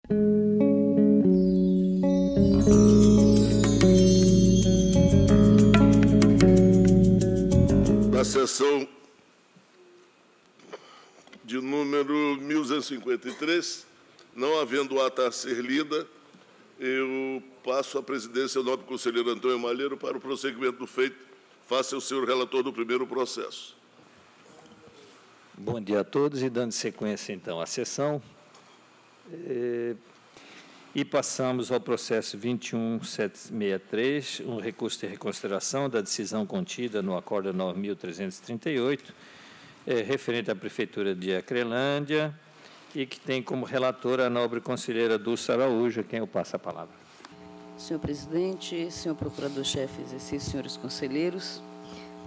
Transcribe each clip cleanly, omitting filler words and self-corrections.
Na sessão de número 1253, não havendo ata a ser lida, eu passo a presidência ao nobre conselheiro Antônio Malheiro para o prosseguimento do feito. Faça o senhor relator do primeiro processo. Bom dia a todos, e dando sequência, então, à sessão, e passamos ao processo 21763, um recurso de reconsideração da decisão contida no Acórdão 9.338, referente à Prefeitura de Acrelândia, e que tem como relatora a nobre conselheira Dulce Araújo, a quem eu passo a palavra. Senhor presidente, senhor procurador-chefe, exercício, senhores conselheiros,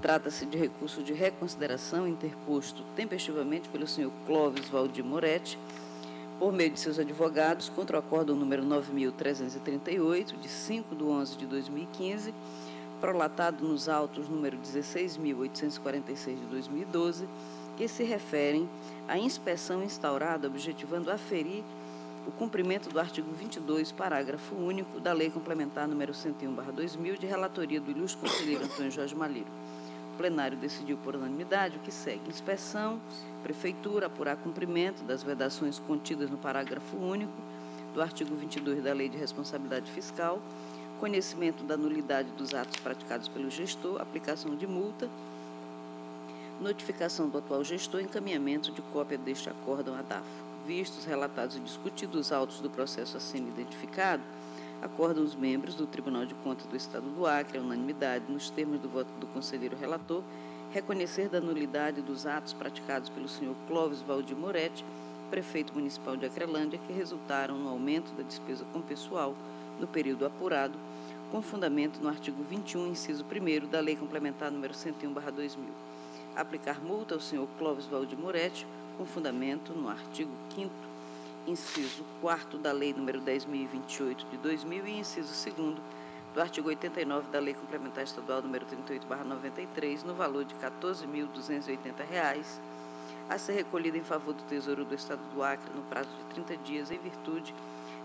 trata-se de recurso de reconsideração interposto tempestivamente pelo senhor Clóvis Valdir Moretti, por meio de seus advogados, contra o acórdão número 9.338, de 5/11/2015, prolatado nos autos número 16.846 de 2012, que se referem à inspeção instaurada objetivando aferir o cumprimento do artigo 22, parágrafo único, da Lei Complementar número 101/2000, de relatoria do ilustre conselheiro Antônio Jorge Malheiro. O plenário decidiu por unanimidade o que segue: inspeção, Prefeitura, apurar cumprimento das vedações contidas no parágrafo único do artigo 22 da Lei de Responsabilidade Fiscal, conhecimento da nulidade dos atos praticados pelo gestor, aplicação de multa, notificação do atual gestor e encaminhamento de cópia deste acórdão à DAFO. Vistos, relatados e discutidos os autos do processo acima identificado, acordam os membros do Tribunal de Contas do Estado do Acre, à unanimidade, nos termos do voto do conselheiro relator, reconhecer da nulidade dos atos praticados pelo senhor Clóvis Valdir Moretti, prefeito municipal de Acrelândia, que resultaram no aumento da despesa com pessoal no período apurado, com fundamento no artigo 21, inciso 1º, da Lei Complementar número 101/2000. Aplicar multa ao senhor Clóvis Valdir Moretti, com fundamento no artigo 5º, inciso 4º da Lei número 10.028 de 2000 e inciso 2º do artigo 89 da Lei Complementar Estadual número 38/93, no valor de R$ 14.280, a ser recolhida em favor do Tesouro do Estado do Acre no prazo de 30 dias, em virtude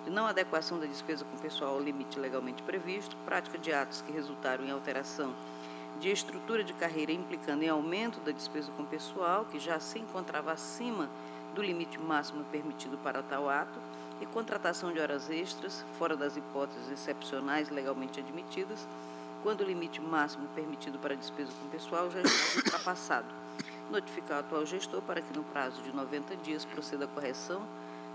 de não adequação da despesa com pessoal ao limite legalmente previsto, prática de atos que resultaram em alteração de estrutura de carreira implicando em aumento da despesa com pessoal, que já se encontrava acima do limite máximo permitido para tal ato, e contratação de horas extras, fora das hipóteses excepcionais legalmente admitidas, quando o limite máximo permitido para despesa com pessoal já estava ultrapassado. Notificar o atual gestor para que, no prazo de 90 dias, proceda a correção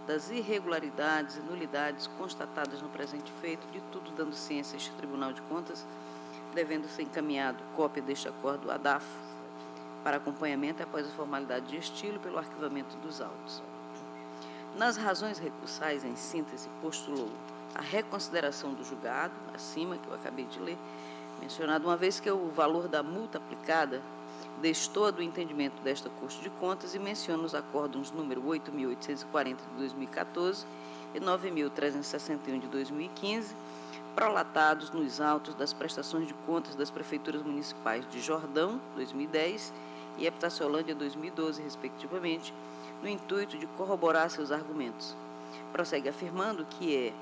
das irregularidades e nulidades constatadas no presente feito, de tudo dando ciência a este Tribunal de Contas, devendo ser encaminhado cópia deste acordo à DAFO para acompanhamento após a formalidade de estilo pelo arquivamento dos autos. Nas razões recursais, em síntese, postulou a reconsideração do julgado, acima, que eu acabei de ler, mencionado, uma vez que o valor da multa aplicada destoa do entendimento desta Corte de Contas e menciona os acórdãos número 8.840 de 2014 e 9.361 de 2015, prolatados nos autos das prestações de contas das prefeituras municipais de Jordão, 2010, e Epitaciolândia, 2012, respectivamente, no intuito de corroborar seus argumentos. Prossegue afirmando que é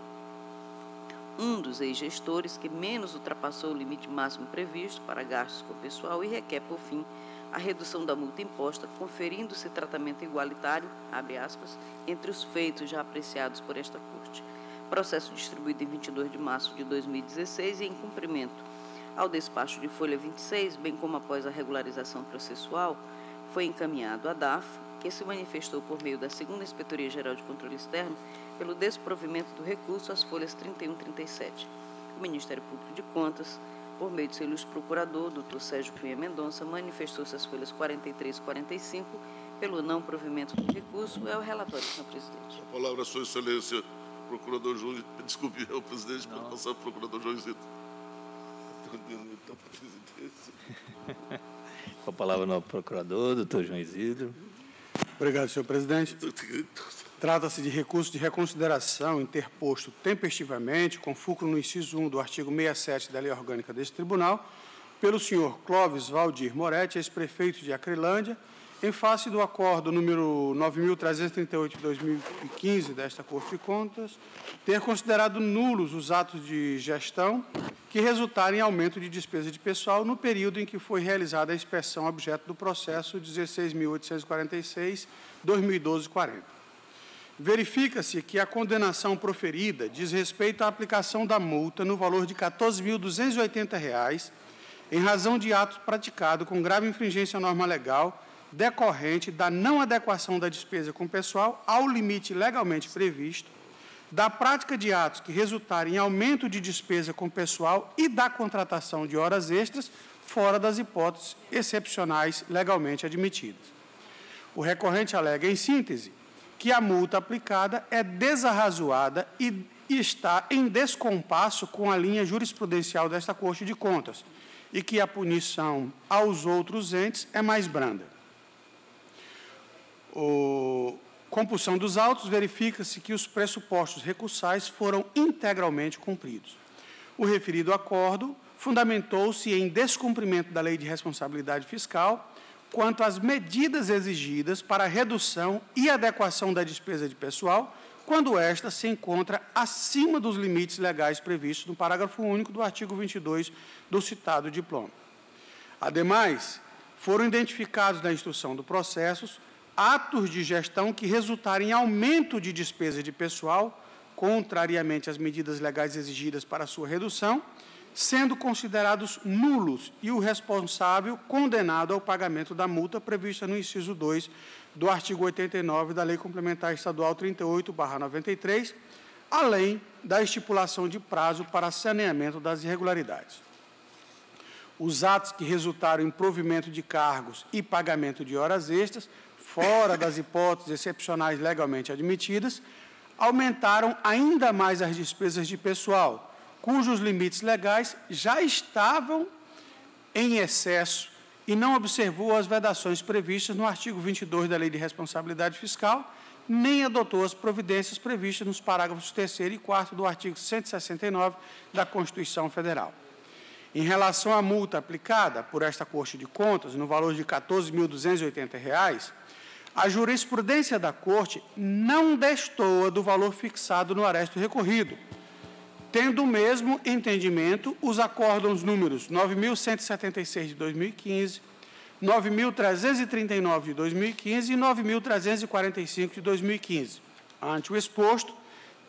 um dos ex-gestores que menos ultrapassou o limite máximo previsto para gastos com o pessoal e requer, por fim, a redução da multa imposta, conferindo-se tratamento igualitário, abre aspas, entre os feitos já apreciados por esta Corte. Processo distribuído em 22 de março de 2016 e em cumprimento ao despacho de folha 26, bem como após a regularização processual, foi encaminhado à DAFO, que se manifestou por meio da 2ª Inspetoria Geral de Controle Externo pelo desprovimento do recurso às folhas 31 e 37. O Ministério Público de Contas, por meio de seu ilustre procurador, Dr. Sérgio Cunha Mendonça, manifestou-se às folhas 43 e 45 pelo não provimento do recurso. É o relatório, senhor presidente. A palavra, sua excelência, procurador João... Desculpe, é o presidente, para passar ao procurador Joãozito. Com a palavra ao procurador, doutor João Isidro. Obrigado, senhor presidente. Trata-se de recurso de reconsideração interposto tempestivamente, com fulcro no inciso 1 do artigo 67 da Lei Orgânica deste Tribunal, pelo senhor Clóvis Valdir Moretti, ex-prefeito de Acrelândia, em face do acordo número 9.338 de 2015 desta Corte de Contas, ter considerado nulos os atos de gestão que resultaram em aumento de despesa de pessoal no período em que foi realizada a inspeção objeto do processo 16.846/2012-40. Verifica-se que a condenação proferida diz respeito à aplicação da multa no valor de R$ 14.280, em razão de ato praticado com grave infringência à norma legal, decorrente da não adequação da despesa com pessoal ao limite legalmente previsto, da prática de atos que resultarem em aumento de despesa com pessoal e da contratação de horas extras, fora das hipóteses excepcionais legalmente admitidas. O recorrente alega, em síntese, que a multa aplicada é desarrazoada e está em descompasso com a linha jurisprudencial desta Corte de Contas, e que a punição aos outros entes é mais branda. Compulsão dos autos, verifica-se que os pressupostos recursais foram integralmente cumpridos. O referido acordo fundamentou-se em descumprimento da Lei de Responsabilidade Fiscal quanto às medidas exigidas para a redução e adequação da despesa de pessoal, quando esta se encontra acima dos limites legais previstos no parágrafo único do artigo 22 do citado diploma. Ademais, foram identificados na instrução do processo atos de gestão que resultaram em aumento de despesa de pessoal, contrariamente às medidas legais exigidas para sua redução, sendo considerados nulos e o responsável condenado ao pagamento da multa prevista no inciso 2 do artigo 89 da Lei Complementar Estadual 38/93, além da estipulação de prazo para saneamento das irregularidades. Os atos que resultaram em provimento de cargos e pagamento de horas extras, fora das hipóteses excepcionais legalmente admitidas, aumentaram ainda mais as despesas de pessoal, cujos limites legais já estavam em excesso e não observou as vedações previstas no artigo 22 da Lei de Responsabilidade Fiscal, nem adotou as providências previstas nos parágrafos 3º e 4º do artigo 169 da Constituição Federal. Em relação à multa aplicada por esta Corte de Contas, no valor de R$ 14.280, a jurisprudência da Corte não destoa do valor fixado no aresto recorrido, tendo o mesmo entendimento os acórdãos números 9.176 de 2015, 9.339 de 2015 e 9.345 de 2015. Ante o exposto,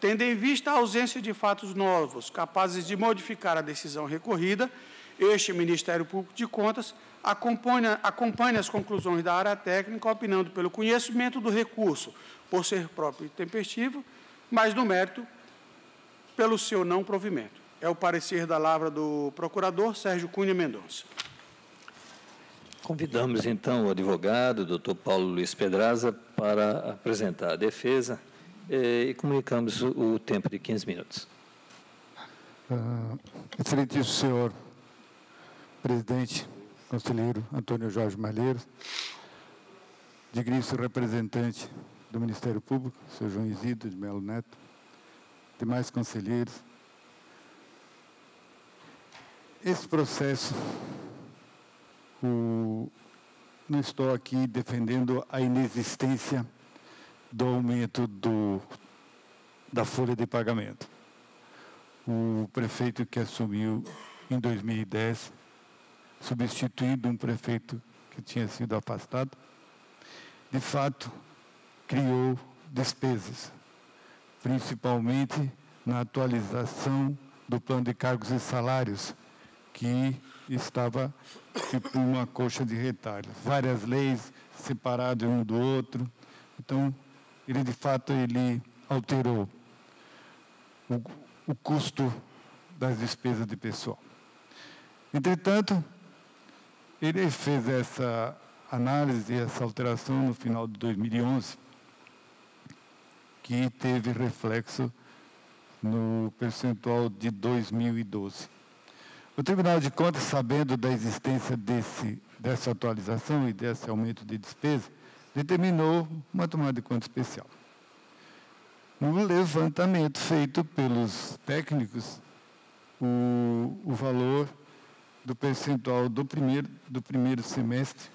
tendo em vista a ausência de fatos novos capazes de modificar a decisão recorrida, este Ministério Público de Contas acompanha as conclusões da área técnica, opinando pelo conhecimento do recurso, por ser próprio e tempestivo, mas no mérito, pelo seu não provimento. É o parecer da lavra do procurador Sérgio Cunha Mendonça. Convidamos, então, o advogado, doutor Paulo Luiz Pedraza, para apresentar a defesa e comunicamos o tempo de 15 minutos. Excelentíssimo senhor presidente, conselheiro Antônio Jorge Malheiros, digníssimo representante do Ministério Público, senhor João Isidro de Melo Neto, demais conselheiros. Esse processo, não estou aqui defendendo a inexistência do aumento da folha de pagamento. O prefeito que assumiu em 2010, substituindo um prefeito que tinha sido afastado, de fato, criou despesas, principalmente na atualização do plano de cargos e salários, que estava tipo uma coxa de retalhos. Várias leis separadas um do outro. Então, ele, de fato, ele alterou o custo das despesas de pessoal. Entretanto, ele fez essa análise, essa alteração no final de 2011, que teve reflexo no percentual de 2012. O Tribunal de Contas, sabendo da existência dessa atualização e desse aumento de despesa, determinou uma tomada de conta especial. No levantamento feito pelos técnicos, o valor do percentual do primeiro semestre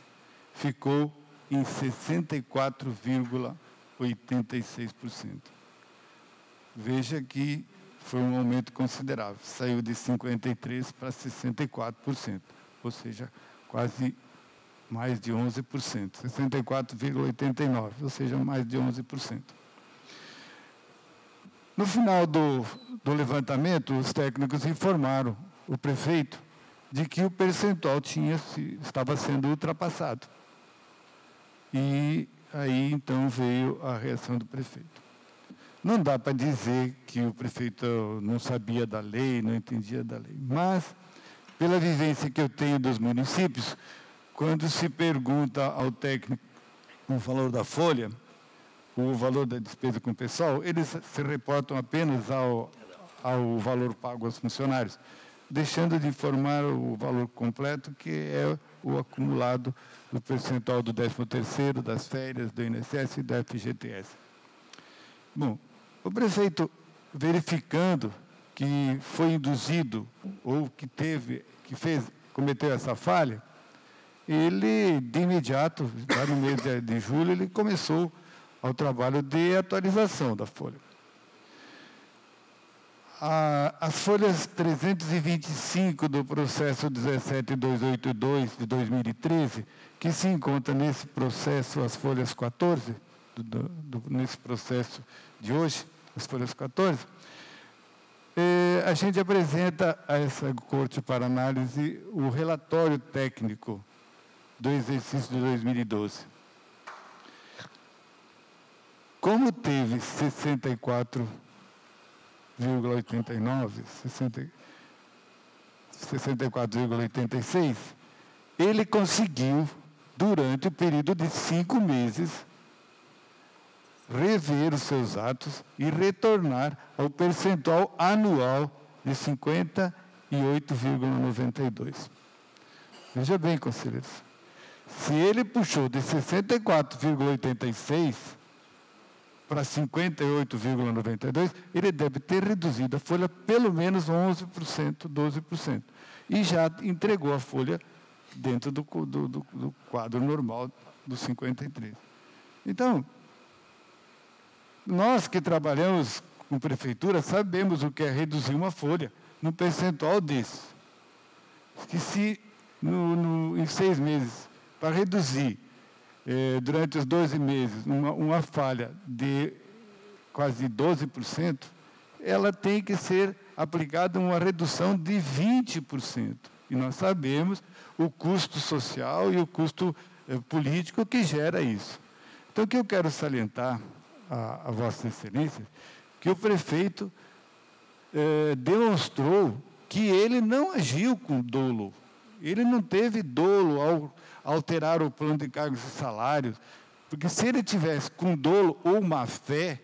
ficou em 64,86%. Veja que foi um aumento considerável, saiu de 53% para 64%, ou seja, quase mais de 11%, 64,89%, ou seja, mais de 11%. No final do levantamento, os técnicos informaram o prefeito de que o percentual estava sendo ultrapassado. E aí, então, veio a reação do prefeito. Não dá para dizer que o prefeito não sabia da lei, não entendia da lei, mas, pela vivência que eu tenho dos municípios, quando se pergunta ao técnico o valor da folha, o valor da despesa com o pessoal, eles se reportam apenas ao valor pago aos funcionários, deixando de informar o valor completo, que é o acumulado do percentual do 13º, das férias, do INSS e da FGTS. Bom, o prefeito, verificando que foi induzido ou que cometeu essa falha, ele, de imediato, já no mês de julho, ele começou ao trabalho de atualização da folha. As folhas 325 do processo 17282 de 2013, que se encontra nesse processo, as folhas 14, nesse processo de hoje, as folhas 14, a gente apresenta a essa corte para análise o relatório técnico do exercício de 2012. Como teve 64,86, ele conseguiu, durante o período de 5 meses, rever os seus atos e retornar ao percentual anual de 58,92. Veja bem, conselheiros, se ele puxou de 64,86 para 58,92, ele deve ter reduzido a folha pelo menos 11%, 12%. E já entregou a folha dentro do quadro normal dos 53. Então, nós que trabalhamos com prefeitura sabemos o que é reduzir uma folha num percentual desse. Que se em 6 meses, para reduzir durante os 12 meses, uma falha de quase 12%, ela tem que ser aplicada uma redução de 20%. E nós sabemos o custo social e o custo político que gera isso. Então, o que eu quero salientar a Vossa Excelência, que o prefeito demonstrou que ele não agiu com dolo. Ele não teve dolo ao alterar o plano de cargos e salários, porque se ele tivesse com dolo ou má fé,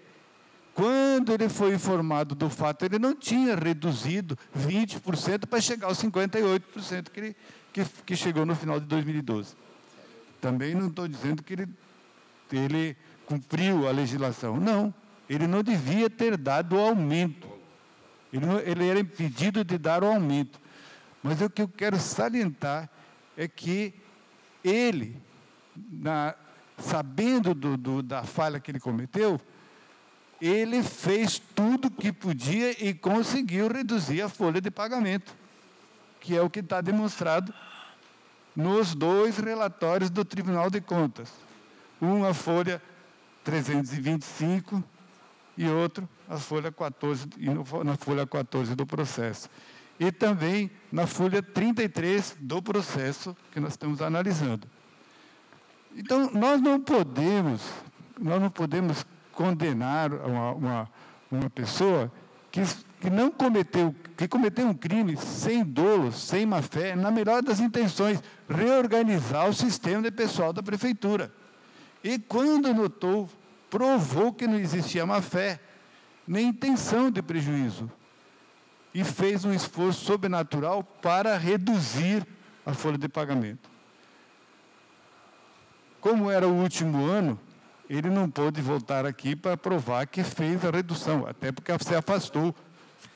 quando ele foi informado do fato, ele não tinha reduzido 20% para chegar aos 58% que chegou no final de 2012. Também não estou dizendo que ele cumpriu a legislação. Não, ele não devia ter dado o aumento. Ele era impedido de dar o aumento. Mas o que eu quero salientar é que ele, sabendo da falha que ele cometeu, ele fez tudo que podia e conseguiu reduzir a folha de pagamento, que é o que está demonstrado nos 2 relatórios do Tribunal de Contas. Um, a folha 325 e outro, a folha 14, na folha 14 do processo. E também na folha 33 do processo que nós estamos analisando. Então, nós não podemos condenar uma pessoa que cometeu um crime sem dolo, sem má-fé, na melhor das intenções, reorganizar o sistema de pessoal da prefeitura. E quando notou, provou que não existia má-fé, nem intenção de prejuízo. E fez um esforço sobrenatural para reduzir a folha de pagamento. Como era o último ano, ele não pôde voltar aqui para provar que fez a redução, até porque se afastou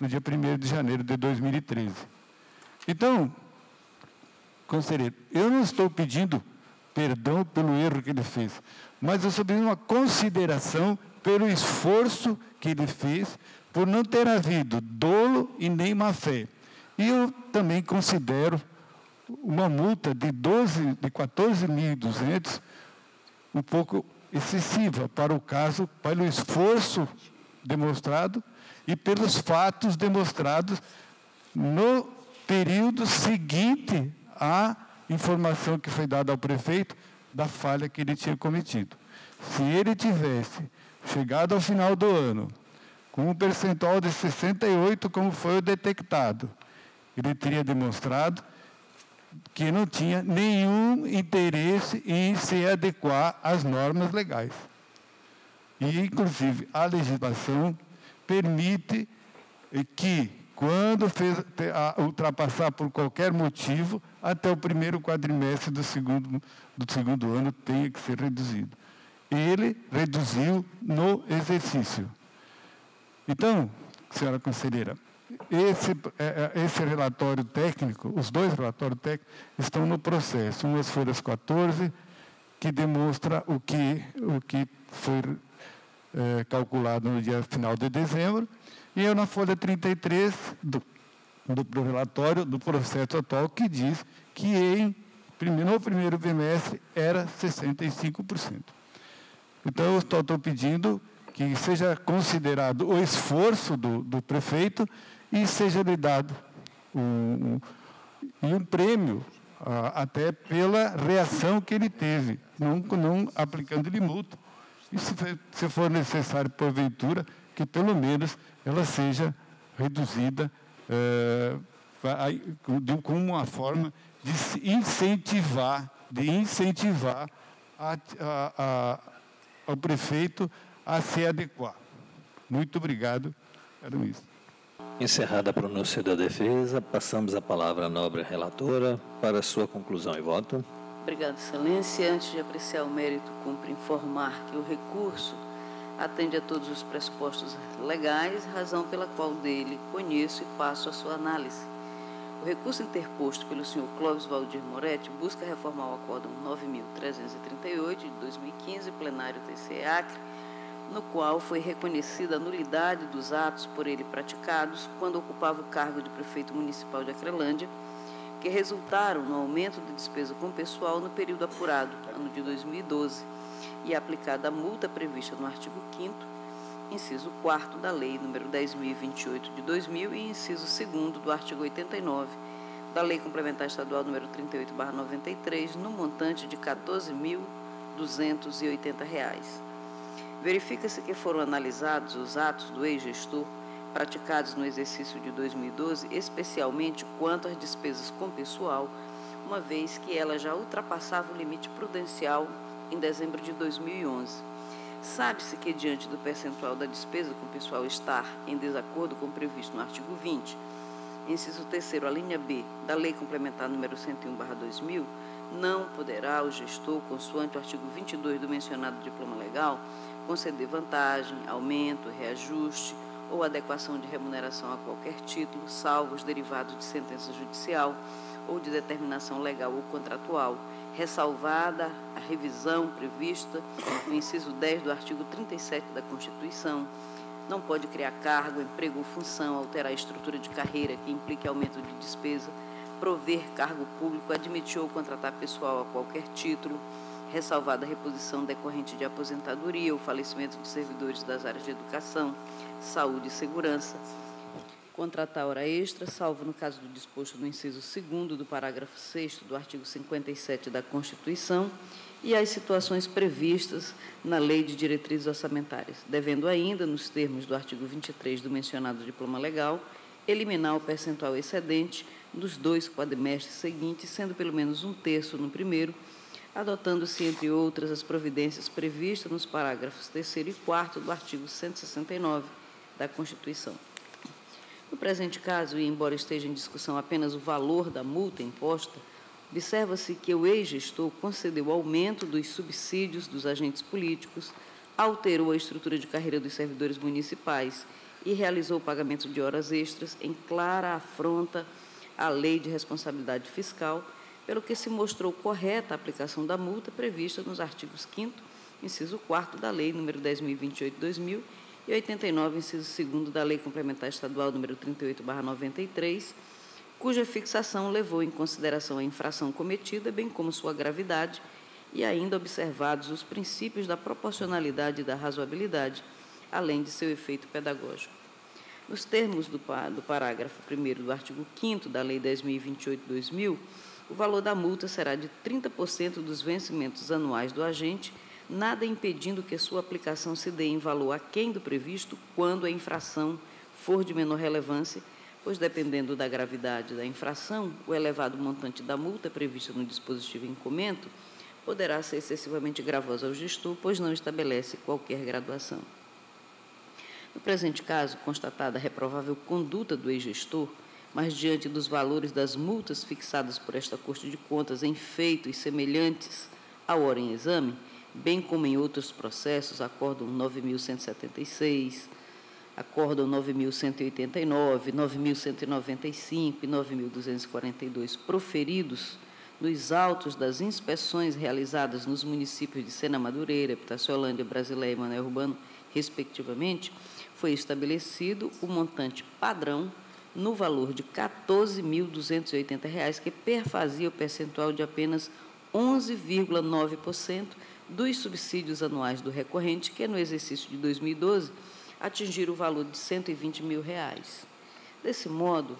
no dia 1º de janeiro de 2013. Então, conselheiro, eu não estou pedindo perdão pelo erro que ele fez, mas eu só pedi uma consideração pelo esforço que ele fez, por não ter havido dolo e nem má-fé. E eu também considero uma multa de 14.200 um pouco excessiva para o caso, pelo esforço demonstrado e pelos fatos demonstrados no período seguinte à informação que foi dada ao prefeito da falha que ele tinha cometido. Se ele tivesse chegado ao final do ano com um percentual de 68, como foi o detectado, ele teria demonstrado que não tinha nenhum interesse em se adequar às normas legais. E, inclusive, a legislação permite que, quando ultrapassar por qualquer motivo, até o primeiro quadrimestre do segundo ano tenha que ser reduzido. Ele reduziu no exercício. Então, senhora conselheira, esse relatório técnico, os dois relatórios técnicos, estão no processo. Umas folhas 14, que demonstra o que foi calculado no dia final de dezembro, e eu na folha 33 do relatório do processo atual, que diz que no primeiro bimestre era 65%. Então, eu estou pedindo que seja considerado o esforço do prefeito e seja lhe dado um prêmio, até pela reação que ele teve, não aplicando-lhe multa. E se for necessário, porventura, que pelo menos ela seja reduzida como uma forma de incentivar ao prefeito a se adequar. Muito obrigado. Era isso. Encerrada a pronúncia da defesa, passamos a palavra à nobre relatora para sua conclusão e voto. Obrigada, Excelência. Antes de apreciar o mérito, cumpre informar que o recurso atende a todos os pressupostos legais, razão pela qual dele conheço e passo a sua análise. O recurso interposto pelo senhor Clóvis Valdir Moretti busca reformar o Acórdão 9.338 de 2015, plenário TCE Acre, no qual foi reconhecida a nulidade dos atos por ele praticados quando ocupava o cargo de prefeito municipal de Acrelândia, que resultaram no aumento de despesa com pessoal no período apurado, ano de 2012, e aplicada a multa prevista no artigo 5º, inciso 4º da Lei nº 10.028 de 2000 e inciso 2º do artigo 89 da Lei Complementar Estadual nº 38/93, no montante de R$ 14.280. Verifica-se que foram analisados os atos do ex-gestor praticados no exercício de 2012, especialmente quanto às despesas com pessoal, uma vez que ela já ultrapassava o limite prudencial em dezembro de 2011. Sabe-se que, diante do percentual da despesa com pessoal estar em desacordo com o previsto no artigo 20, inciso 3º, a linha B, da Lei Complementar nº 101/2000, não poderá o gestor, consoante o artigo 22 do mencionado diploma legal, conceder vantagem, aumento, reajuste ou adequação de remuneração a qualquer título, salvo os derivados de sentença judicial ou de determinação legal ou contratual, ressalvada a revisão prevista no inciso 10 do artigo 37 da Constituição. Não pode criar cargo, emprego ou função, alterar a estrutura de carreira que implique aumento de despesa, prover cargo público, admitir ou contratar pessoal a qualquer título, ressalvada a reposição decorrente de aposentadoria ou falecimento de servidores das áreas de educação, saúde e segurança, contratar hora extra, salvo no caso do disposto no inciso 2º do parágrafo 6º do artigo 57 da Constituição, e as situações previstas na Lei de Diretrizes Orçamentárias, devendo ainda, nos termos do artigo 23 do mencionado diploma legal, eliminar o percentual excedente dos 2 quadrimestres seguintes, sendo pelo menos 1/3 no primeiro, adotando-se, entre outras, as providências previstas nos parágrafos 3º e 4º do artigo 169 da Constituição. No presente caso, e embora esteja em discussão apenas o valor da multa imposta, observa-se que o ex-gestor concedeu aumento dos subsídios dos agentes políticos, alterou a estrutura de carreira dos servidores municipais e realizou o pagamento de horas extras em clara afronta à Lei de Responsabilidade Fiscal, pelo que se mostrou correta a aplicação da multa prevista nos artigos 5º, inciso 4º da Lei nº 10.028/2000 e 89, inciso 2º da Lei Complementar Estadual nº 38/93, cuja fixação levou em consideração a infração cometida, bem como sua gravidade, e ainda observados os princípios da proporcionalidade e da razoabilidade, além de seu efeito pedagógico. Nos termos do parágrafo 1º do artigo 5º da Lei 10.028/2000, o valor da multa será de 30% dos vencimentos anuais do agente, nada impedindo que sua aplicação se dê em valor aquém do previsto quando a infração for de menor relevância, pois, dependendo da gravidade da infração, o elevado montante da multa prevista no dispositivo em comento poderá ser excessivamente gravosa ao gestor, pois não estabelece qualquer graduação. No presente caso, constatada a reprovável conduta do ex-gestor, mas diante dos valores das multas fixadas por esta Corte de Contas em feitos semelhantes ao ora em exame, bem como em outros processos, acórdão 9.176, acórdão 9.189, 9.195 e 9.242 proferidos nos autos das inspeções realizadas nos municípios de Sena Madureira, Epitaciolândia, Brasileia e Manoel Urbano, respectivamente, foi estabelecido o montante padrão no valor de R$ 14.280, que perfazia o percentual de apenas 11,9% dos subsídios anuais do recorrente, que no exercício de 2012 atingiram o valor de R$ 120 mil. Desse modo,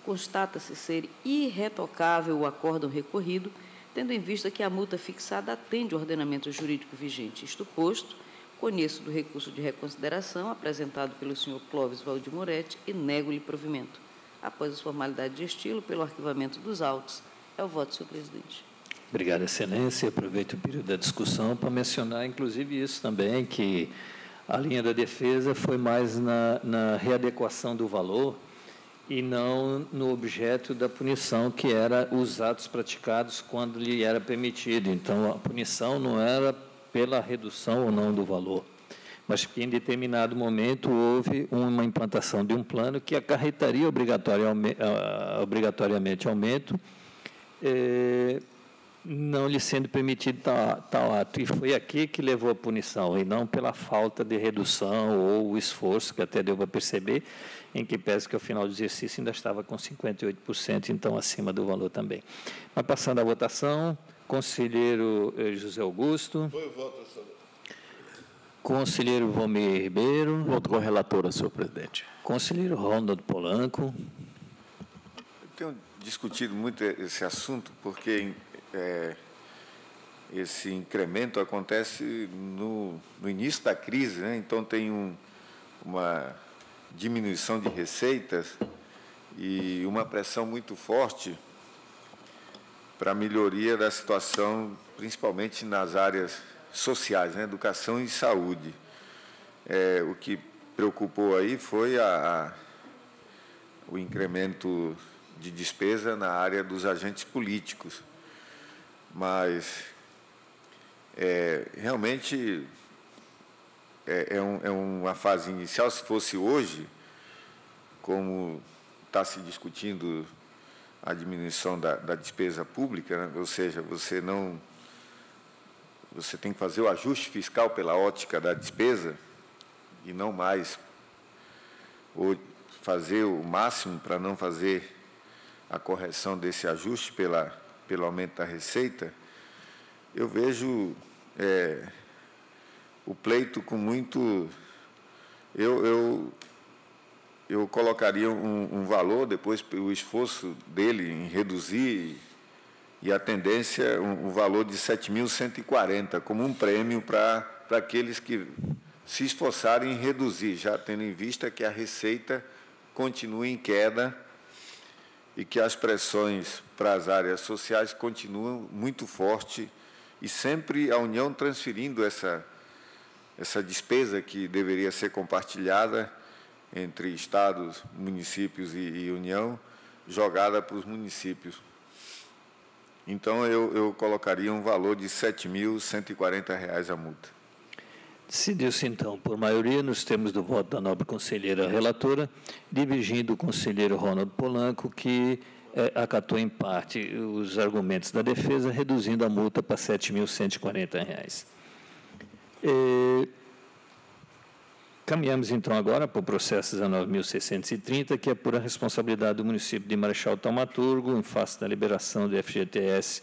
constata-se ser irretocável o acórdão recorrido, tendo em vista que a multa fixada atende ao ordenamento jurídico vigente. Isto posto, conheço do recurso de reconsideração apresentado pelo senhor Clóvis Valdir Moretti e nego-lhe provimento. Após as formalidades de estilo, pelo arquivamento dos autos. É o voto, senhor presidente. Obrigado, excelência. Aproveito o período da discussão para mencionar, inclusive, isso também, que a linha da defesa foi mais na readequação do valor e não no objeto da punição, que era os atos praticados quando lhe era permitido. Então, a punição não era pela redução ou não do valor, mas que em determinado momento houve uma implantação de um plano que acarretaria obrigatoriamente aumento, não lhe sendo permitido tal ato. E foi aqui que levou a punição, e não pela falta de redução ou o esforço, que até deu para perceber, em que pese que ao final do exercício ainda estava com 58%, então acima do valor também. Mas passando à votação, conselheiro José Augusto. Foi o voto, senhor. Conselheiro Valmir Ribeiro. Voto com a relatora, senhor presidente. Conselheiro Ronaldo Polanco. Eu tenho discutido muito esse assunto, porque esse incremento acontece no início da crise, né? Então tem uma diminuição de receitas e uma pressão muito forte para a melhoria da situação, principalmente nas áreas sociais, né? Educação e saúde. O que preocupou aí foi o incremento de despesa na área dos agentes políticos. Mas, realmente, é uma fase inicial. Se fosse hoje, como está se discutindo a diminuição da despesa pública, né? Ou seja, você tem que fazer o ajuste fiscal pela ótica da despesa e não mais, ou fazer o máximo para não fazer a correção desse ajuste pelo aumento da receita. Eu vejo o pleito com muito... Eu colocaria um valor, depois o esforço dele em reduzir, e a tendência, um valor de 7.140, como um prêmio para aqueles que se esforçarem em reduzir, já tendo em vista que a receita continua em queda e que as pressões para as áreas sociais continuam muito fortes, e sempre a União transferindo essa despesa que deveria ser compartilhada entre estados, municípios e União, jogada para os municípios. Então, eu colocaria um valor de R$ 7.140 a multa. Decidiu-se, então, por maioria, nos termos do voto da nobre conselheira relatora, divergindo o conselheiro Ronaldo Polanco, que acatou em parte os argumentos da defesa, reduzindo a multa para R$ 7.140. Caminhamos, então, agora para o processo 19.630, que é por a responsabilidade do município de Marechal Thaumaturgo, em face da liberação do FGTS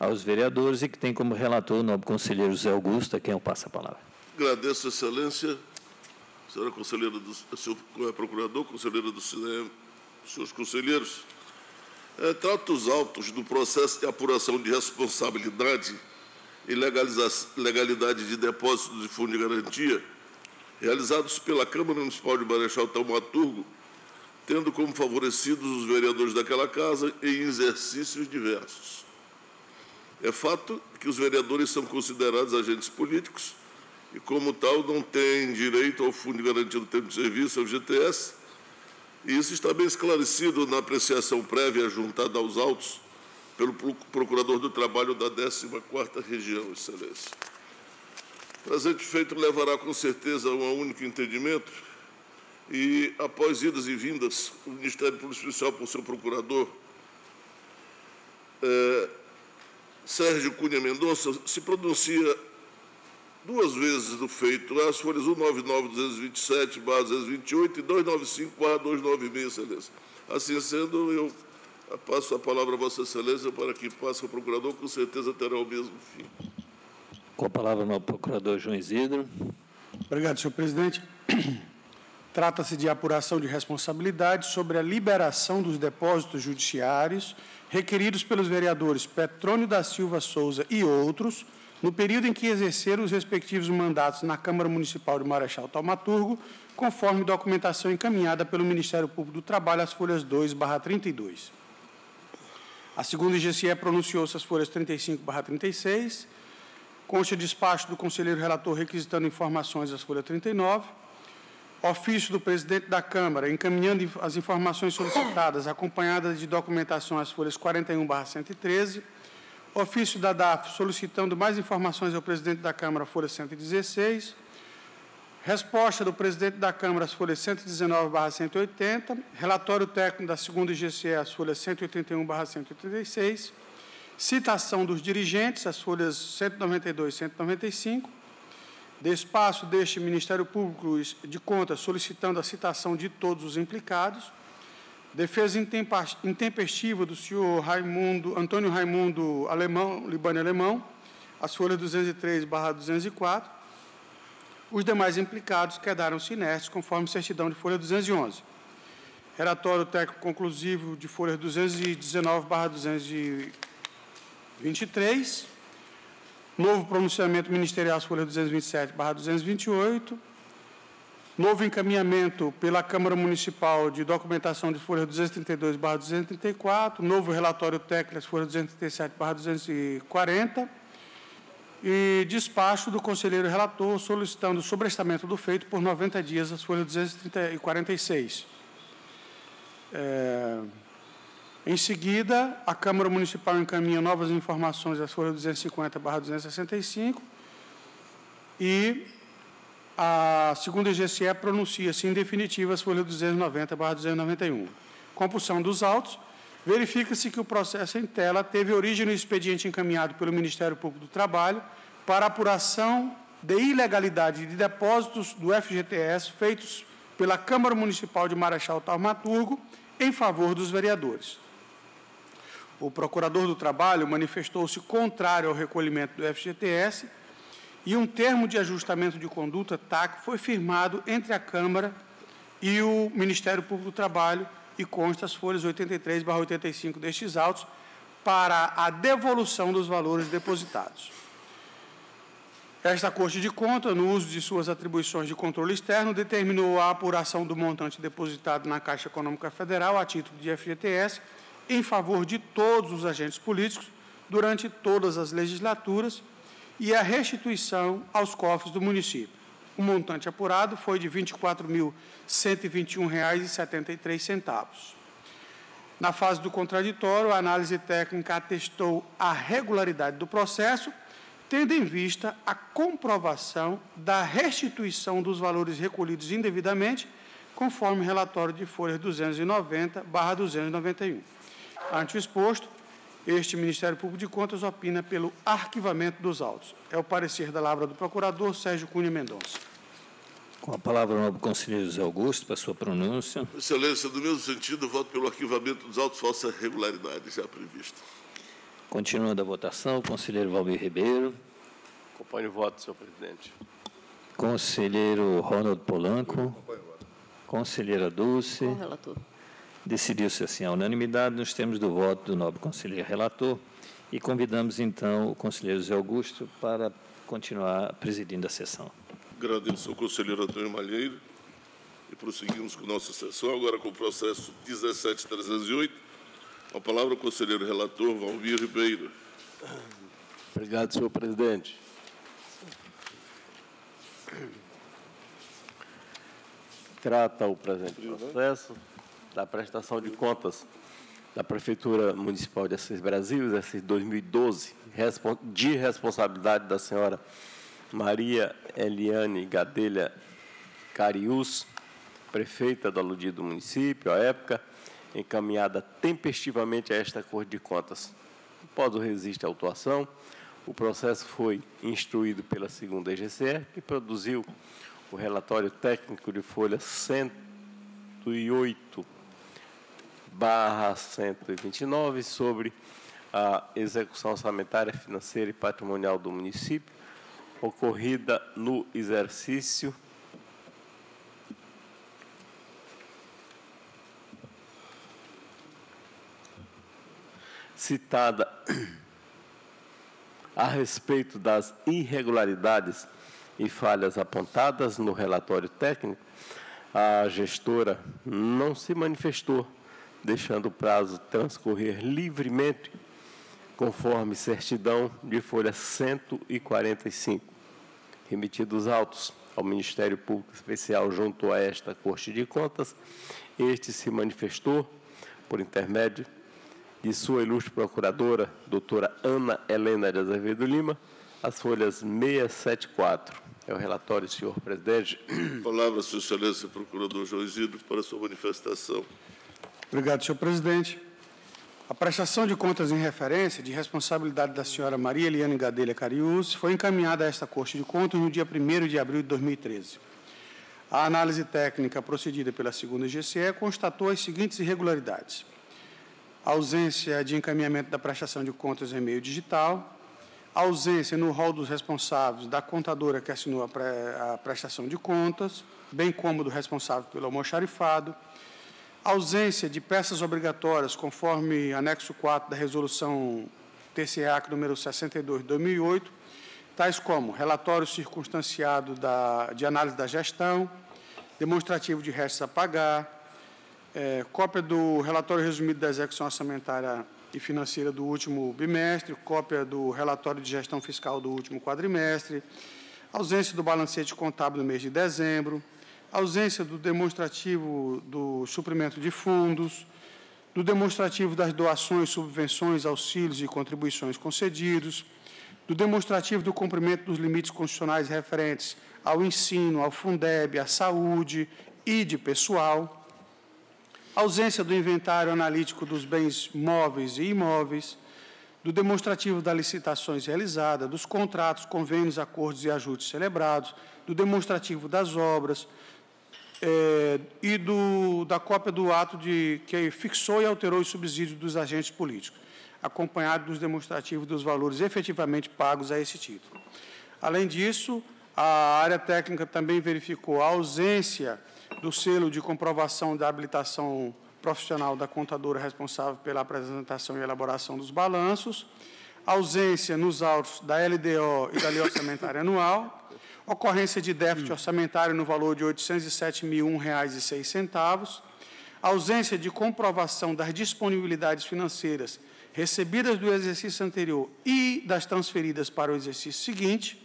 aos vereadores, e que tem como relator o nobre conselheiro José Augusto, a quem eu passo a palavra. Agradeço, Excelência. Senhora conselheira senhor procurador, conselheira do CINEM, senhores conselheiros, trata os autos do processo de apuração de responsabilidade e legalidade de depósitos de fundo de garantia realizados pela Câmara Municipal de Marechal Thaumaturgo, tendo como favorecidos os vereadores daquela casa em exercícios diversos. É fato que os vereadores são considerados agentes políticos e, como tal, não têm direito ao Fundo de Garantia do Tempo de Serviço, ao FGTS, e isso está bem esclarecido na apreciação prévia juntada aos autos pelo Procurador do Trabalho da 14ª Região, Excelência. Presente feito levará com certeza a um único entendimento e, após idas e vindas, o Ministério Público Especial, por seu procurador, Sérgio Cunha Mendonça, se pronuncia duas vezes do feito, as folhas 199-227/228 e 295/296, Excelência. Assim sendo, eu passo a palavra a Vossa Excelência para que passe ao procurador, com certeza terá o mesmo fim. Com a palavra, o procurador João Isidro. Obrigado, senhor presidente. Trata-se de apuração de responsabilidade sobre a liberação dos depósitos judiciários requeridos pelos vereadores Petrônio da Silva Souza e outros, no período em que exerceram os respectivos mandatos na Câmara Municipal de Marechal Thaumaturgo, conforme documentação encaminhada pelo Ministério Público do Trabalho, as folhas 2/32. A segunda IGCE pronunciou-se as folhas 35/36, consta despacho do conselheiro relator requisitando informações às folhas 39, ofício do presidente da Câmara encaminhando as informações solicitadas, acompanhadas de documentação às folhas 41/113, ofício da DAF solicitando mais informações ao presidente da Câmara, folha 116, resposta do presidente da Câmara, as folhas 119/180, relatório técnico da segunda IGCE, as folhas 181/186, citação dos dirigentes, as folhas 192 e 195, despacho deste Ministério Público de Contas solicitando a citação de todos os implicados, defesa intempestiva do senhor Antônio Raimundo Libani Alemão, as folhas 203/204, os demais implicados quedaram-se inertes, conforme certidão de folha 211. Relatório técnico conclusivo de folhas 219/223, novo pronunciamento ministerial, as folhas 227/228, novo encaminhamento pela Câmara Municipal de documentação de folha 232/234, novo relatório técnico, as folhas 237/240, e despacho do conselheiro relator solicitando o sobrestamento do feito por 90 dias, as folhas 246. Em seguida, a Câmara Municipal encaminha novas informações às folhas 250/265 e a segunda IGCE pronuncia-se em definitivo as folhas 290/291. Compulsão dos autos. Verifica-se que o processo em tela teve origem no expediente encaminhado pelo Ministério Público do Trabalho para apuração de ilegalidade de depósitos do FGTS feitos pela Câmara Municipal de Marechal Thaumaturgo em favor dos vereadores. O Procurador do Trabalho manifestou-se contrário ao recolhimento do FGTS e um termo de ajustamento de conduta, TAC, foi firmado entre a Câmara e o Ministério Público do Trabalho e consta as folhas 83/85 destes autos para a devolução dos valores depositados. Esta Corte de Contas, no uso de suas atribuições de controle externo, determinou a apuração do montante depositado na Caixa Econômica Federal a título de FGTS em favor de todos os agentes políticos durante todas as legislaturas e a restituição aos cofres do município. O montante apurado foi de R$ 24.121,73. Na fase do contraditório, a análise técnica atestou a regularidade do processo, tendo em vista a comprovação da restituição dos valores recolhidos indevidamente, conforme relatório de folha 290/291. Ante o exposto, este Ministério Público de Contas opina pelo arquivamento dos autos. É o parecer da Lavra do Procurador Sérgio Cunha Mendonça. Com a palavra o nobre conselheiro José Augusto, para sua pronúncia. Excelência, no mesmo sentido, voto pelo arquivamento dos autos falsa regularidade já prevista. Continuando a votação, o conselheiro Valmir Ribeiro. Acompanho o voto, senhor presidente. Conselheiro Ronald Polanco. Conselheira Dulce. Com o relator. Decidiu-se assim a unanimidade nos termos do voto do nobre conselheiro relator e convidamos então o conselheiro José Augusto para continuar presidindo a sessão. Agradeço ao conselheiro Antônio Malheiro e prosseguimos com nossa sessão, agora com o processo 17.308. A palavra ao conselheiro relator Valmir Ribeiro. Obrigado, senhor presidente. Trata o presente processo da prestação de contas da Prefeitura Municipal de Assis Brasil, exercício 2012, de responsabilidade da senhora Maria Eliane Gadelha Cariús, prefeita do aludido município, à época, encaminhada tempestivamente a esta Corte de Contas. Após o registro à autuação, o processo foi instruído pela segunda EGCE, que produziu o relatório técnico de folha 108/129 sobre a execução orçamentária, financeira e patrimonial do município, ocorrida no exercício citada a respeito das irregularidades e falhas apontadas no relatório técnico. A gestora não se manifestou, deixando o prazo transcorrer livremente, conforme certidão de folha 145. Remetidos autos ao Ministério Público Especial junto a esta Corte de Contas, este se manifestou, por intermédio de sua ilustre procuradora, doutora Ana Helena de Azevedo Lima, as folhas 674. É o relatório, senhor presidente. Palavra, sua excelência, procurador João Isidro, para sua manifestação. Obrigado, senhor presidente. A prestação de contas em referência de responsabilidade da senhora Maria Eliane Gadelha Cariús foi encaminhada a esta Corte de Contas no dia 1º de abril de 2013. A análise técnica procedida pela segunda GCE constatou as seguintes irregularidades: ausência de encaminhamento da prestação de contas em meio digital, ausência no rol dos responsáveis da contadora que assinou a prestação de contas, bem como do responsável pelo almoxarifado, ausência de peças obrigatórias, conforme anexo 4 da resolução TCEAC número 62 de 2008, tais como relatório circunstanciado de análise da gestão, demonstrativo de restos a pagar, cópia do relatório resumido da execução orçamentária e financeira do último bimestre, cópia do relatório de gestão fiscal do último quadrimestre, ausência do balancete contábil no mês de dezembro, ausência do demonstrativo do suprimento de fundos, do demonstrativo das doações, subvenções, auxílios e contribuições concedidos, do demonstrativo do cumprimento dos limites constitucionais referentes ao ensino, ao Fundeb, à saúde e de pessoal, ausência do inventário analítico dos bens móveis e imóveis, do demonstrativo das licitações realizadas, dos contratos, convênios, acordos e ajustes celebrados, do demonstrativo das obras e da cópia do ato que fixou e alterou os subsídios dos agentes políticos, acompanhado dos demonstrativos dos valores efetivamente pagos a esse título. Além disso, a área técnica também verificou a ausência do selo de comprovação da habilitação profissional da contadora responsável pela apresentação e elaboração dos balanços, ausência nos autos da LDO e da Lei Orçamentária Anual, ocorrência de déficit orçamentário no valor de R$ 807.001,06, ausência de comprovação das disponibilidades financeiras recebidas do exercício anterior e das transferidas para o exercício seguinte,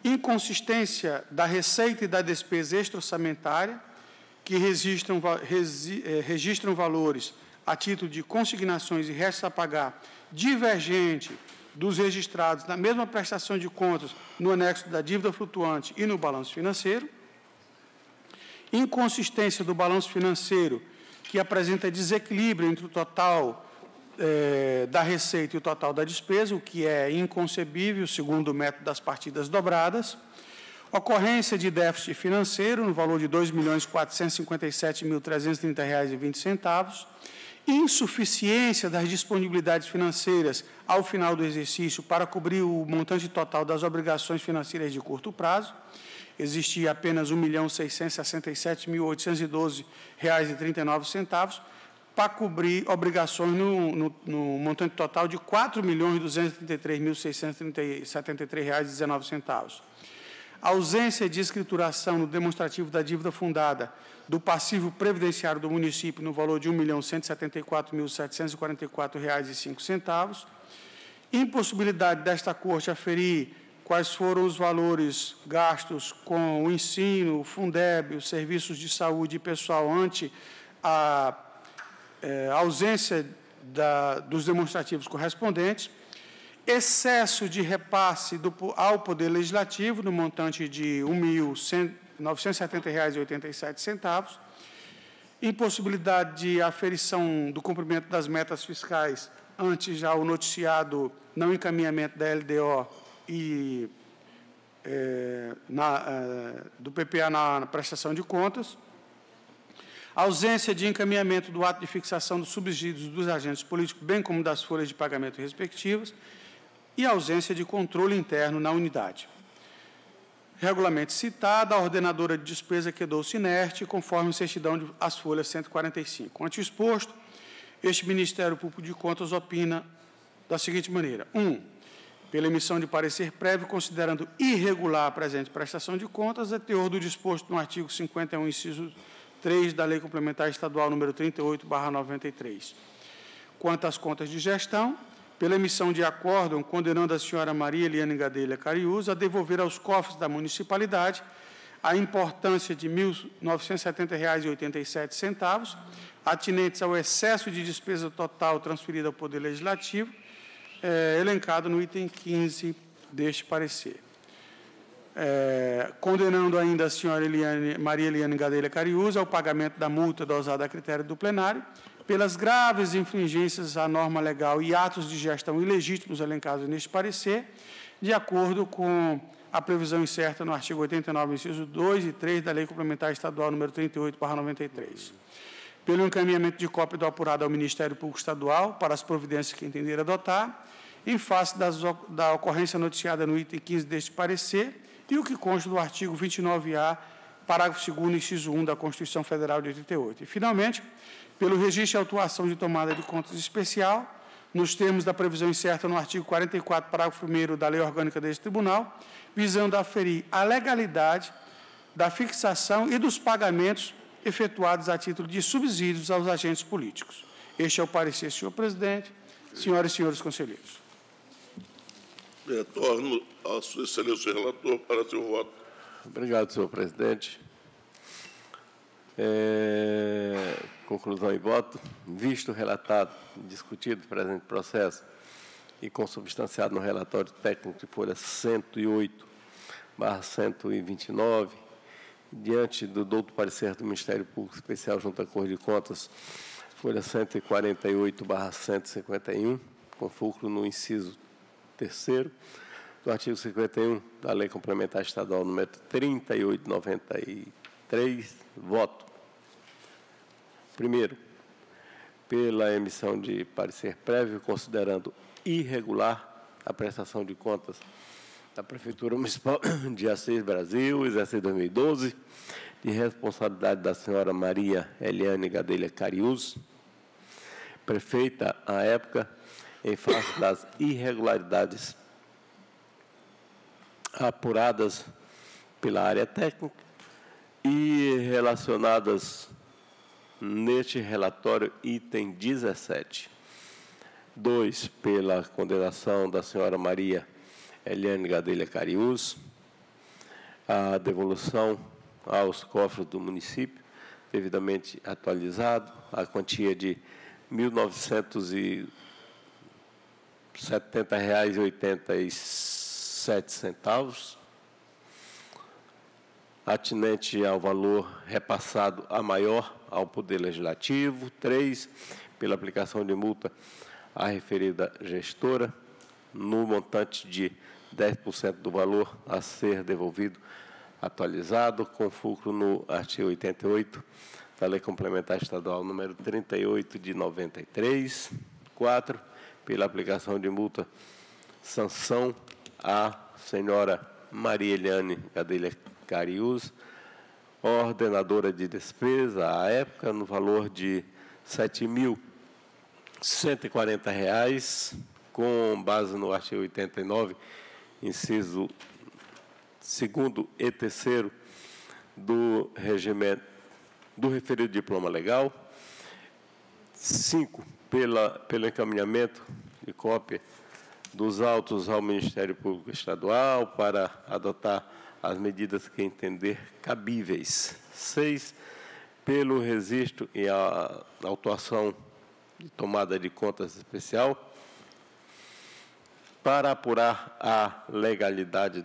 inconsistência da receita e da despesa extra-orçamentária, que registram valores a título de consignações e restos a pagar divergente dos registrados na mesma prestação de contas no anexo da dívida flutuante e no balanço financeiro, inconsistência do balanço financeiro, que apresenta desequilíbrio entre o total da receita e o total da despesa, o que é inconcebível, segundo o método das partidas dobradas. Ocorrência de déficit financeiro, no valor de R$ 2.457.330,20. Insuficiência das disponibilidades financeiras ao final do exercício para cobrir o montante total das obrigações financeiras de curto prazo. Existia apenas R$ 1.667.812,39 para cobrir obrigações no montante total de R$ 4.233.673,19. Ausência de escrituração no demonstrativo da dívida fundada do passivo previdenciário do município no valor de R$ 1.174.744,05. Impossibilidade desta Corte aferir quais foram os valores gastos com o ensino, o Fundeb, os serviços de saúde e pessoal ante a ausência dos demonstrativos correspondentes. Excesso de repasse ao Poder Legislativo, no montante de R$ 1.970,87. Impossibilidade de aferição do cumprimento das metas fiscais ante já o noticiado não encaminhamento da LDO e do PPA na prestação de contas. Ausência de encaminhamento do ato de fixação dos subsídios dos agentes políticos, bem como das folhas de pagamento respectivas, e ausência de controle interno na unidade. Regulamento citado, a ordenadora de despesa quedou-se inerte, conforme certidão as folhas 145. Ante o exposto, este Ministério Público de Contas opina da seguinte maneira. 1. Pela emissão de parecer prévio, considerando irregular a presente prestação de contas, a teor do disposto no artigo 51, inciso 3 da Lei Complementar Estadual número 38/93. Quanto às contas de gestão, pela emissão de acórdão condenando a senhora Maria Eliane Gadelha Cariús a devolver aos cofres da municipalidade a importância de R$ 1.970,87, atinentes ao excesso de despesa total transferida ao Poder Legislativo, elencado no item 15 deste parecer. Condenando ainda a senhora Maria Eliane Gadelha Cariús ao pagamento da multa dosada a critério do plenário, pelas graves infringências à norma legal e atos de gestão ilegítimos elencados neste parecer, de acordo com a previsão incerta no artigo 89, inciso 2 e 3 da Lei Complementar Estadual número 38/93. Pelo encaminhamento de cópia do apurado ao Ministério Público Estadual para as providências que entender adotar, em face da ocorrência noticiada no item 15 deste parecer, e o que consta do artigo 29A, parágrafo 2º, inciso 1 da Constituição Federal de 88. E, finalmente, pelo registro de autuação de tomada de contas especial, nos termos da previsão incerta no artigo 44, parágrafo 1º da Lei Orgânica deste Tribunal, visando aferir a legalidade da fixação e dos pagamentos efetuados a título de subsídios aos agentes políticos. Este é o parecer, senhor presidente, senhoras e senhores conselheiros. Retorno a sua excelência relator para seu voto. Obrigado, senhor presidente. Conclusão e voto. Visto, relatado, discutido o presente processo e consubstanciado no relatório técnico de folha 108/129, diante do douto parecer do Ministério Público Especial junto à Corte de Contas, folha 148/151, com fulcro no inciso 3º do artigo 51 da Lei Complementar Estadual número 38/93, voto. Primeiro, pela emissão de parecer prévio, considerando irregular a prestação de contas da Prefeitura Municipal de Assis Brasil, exercício 2012, de responsabilidade da senhora Maria Eliane Gadelha Cariús, prefeita à época, em face das irregularidades apuradas pela área técnica e relacionadas neste relatório, item 17. 2, pela condenação da senhora Maria Eliane Gadelha Cariús, a devolução aos cofres do município, devidamente atualizado, a quantia de R$ 1.970,87, atinente ao valor repassado a maior ao Poder Legislativo. 3, pela aplicação de multa à referida gestora, no montante de 10% do valor a ser devolvido, atualizado, com fulcro no artigo 88 da Lei Complementar Estadual número 38 de 93. 4. Pela aplicação de multa, sanção à senhora Maria Eliane Gadelha Cariús, ordenadora de despesa, à época, no valor de R$ 7.140, com base no artigo 89, inciso 2º e 3º do regimento do referido diploma legal. 5, pelo encaminhamento de cópia dos autos ao Ministério Público Estadual para adotar as medidas que entender cabíveis. 6, pelo registro e a autuação de tomada de contas especial para apurar a legalidade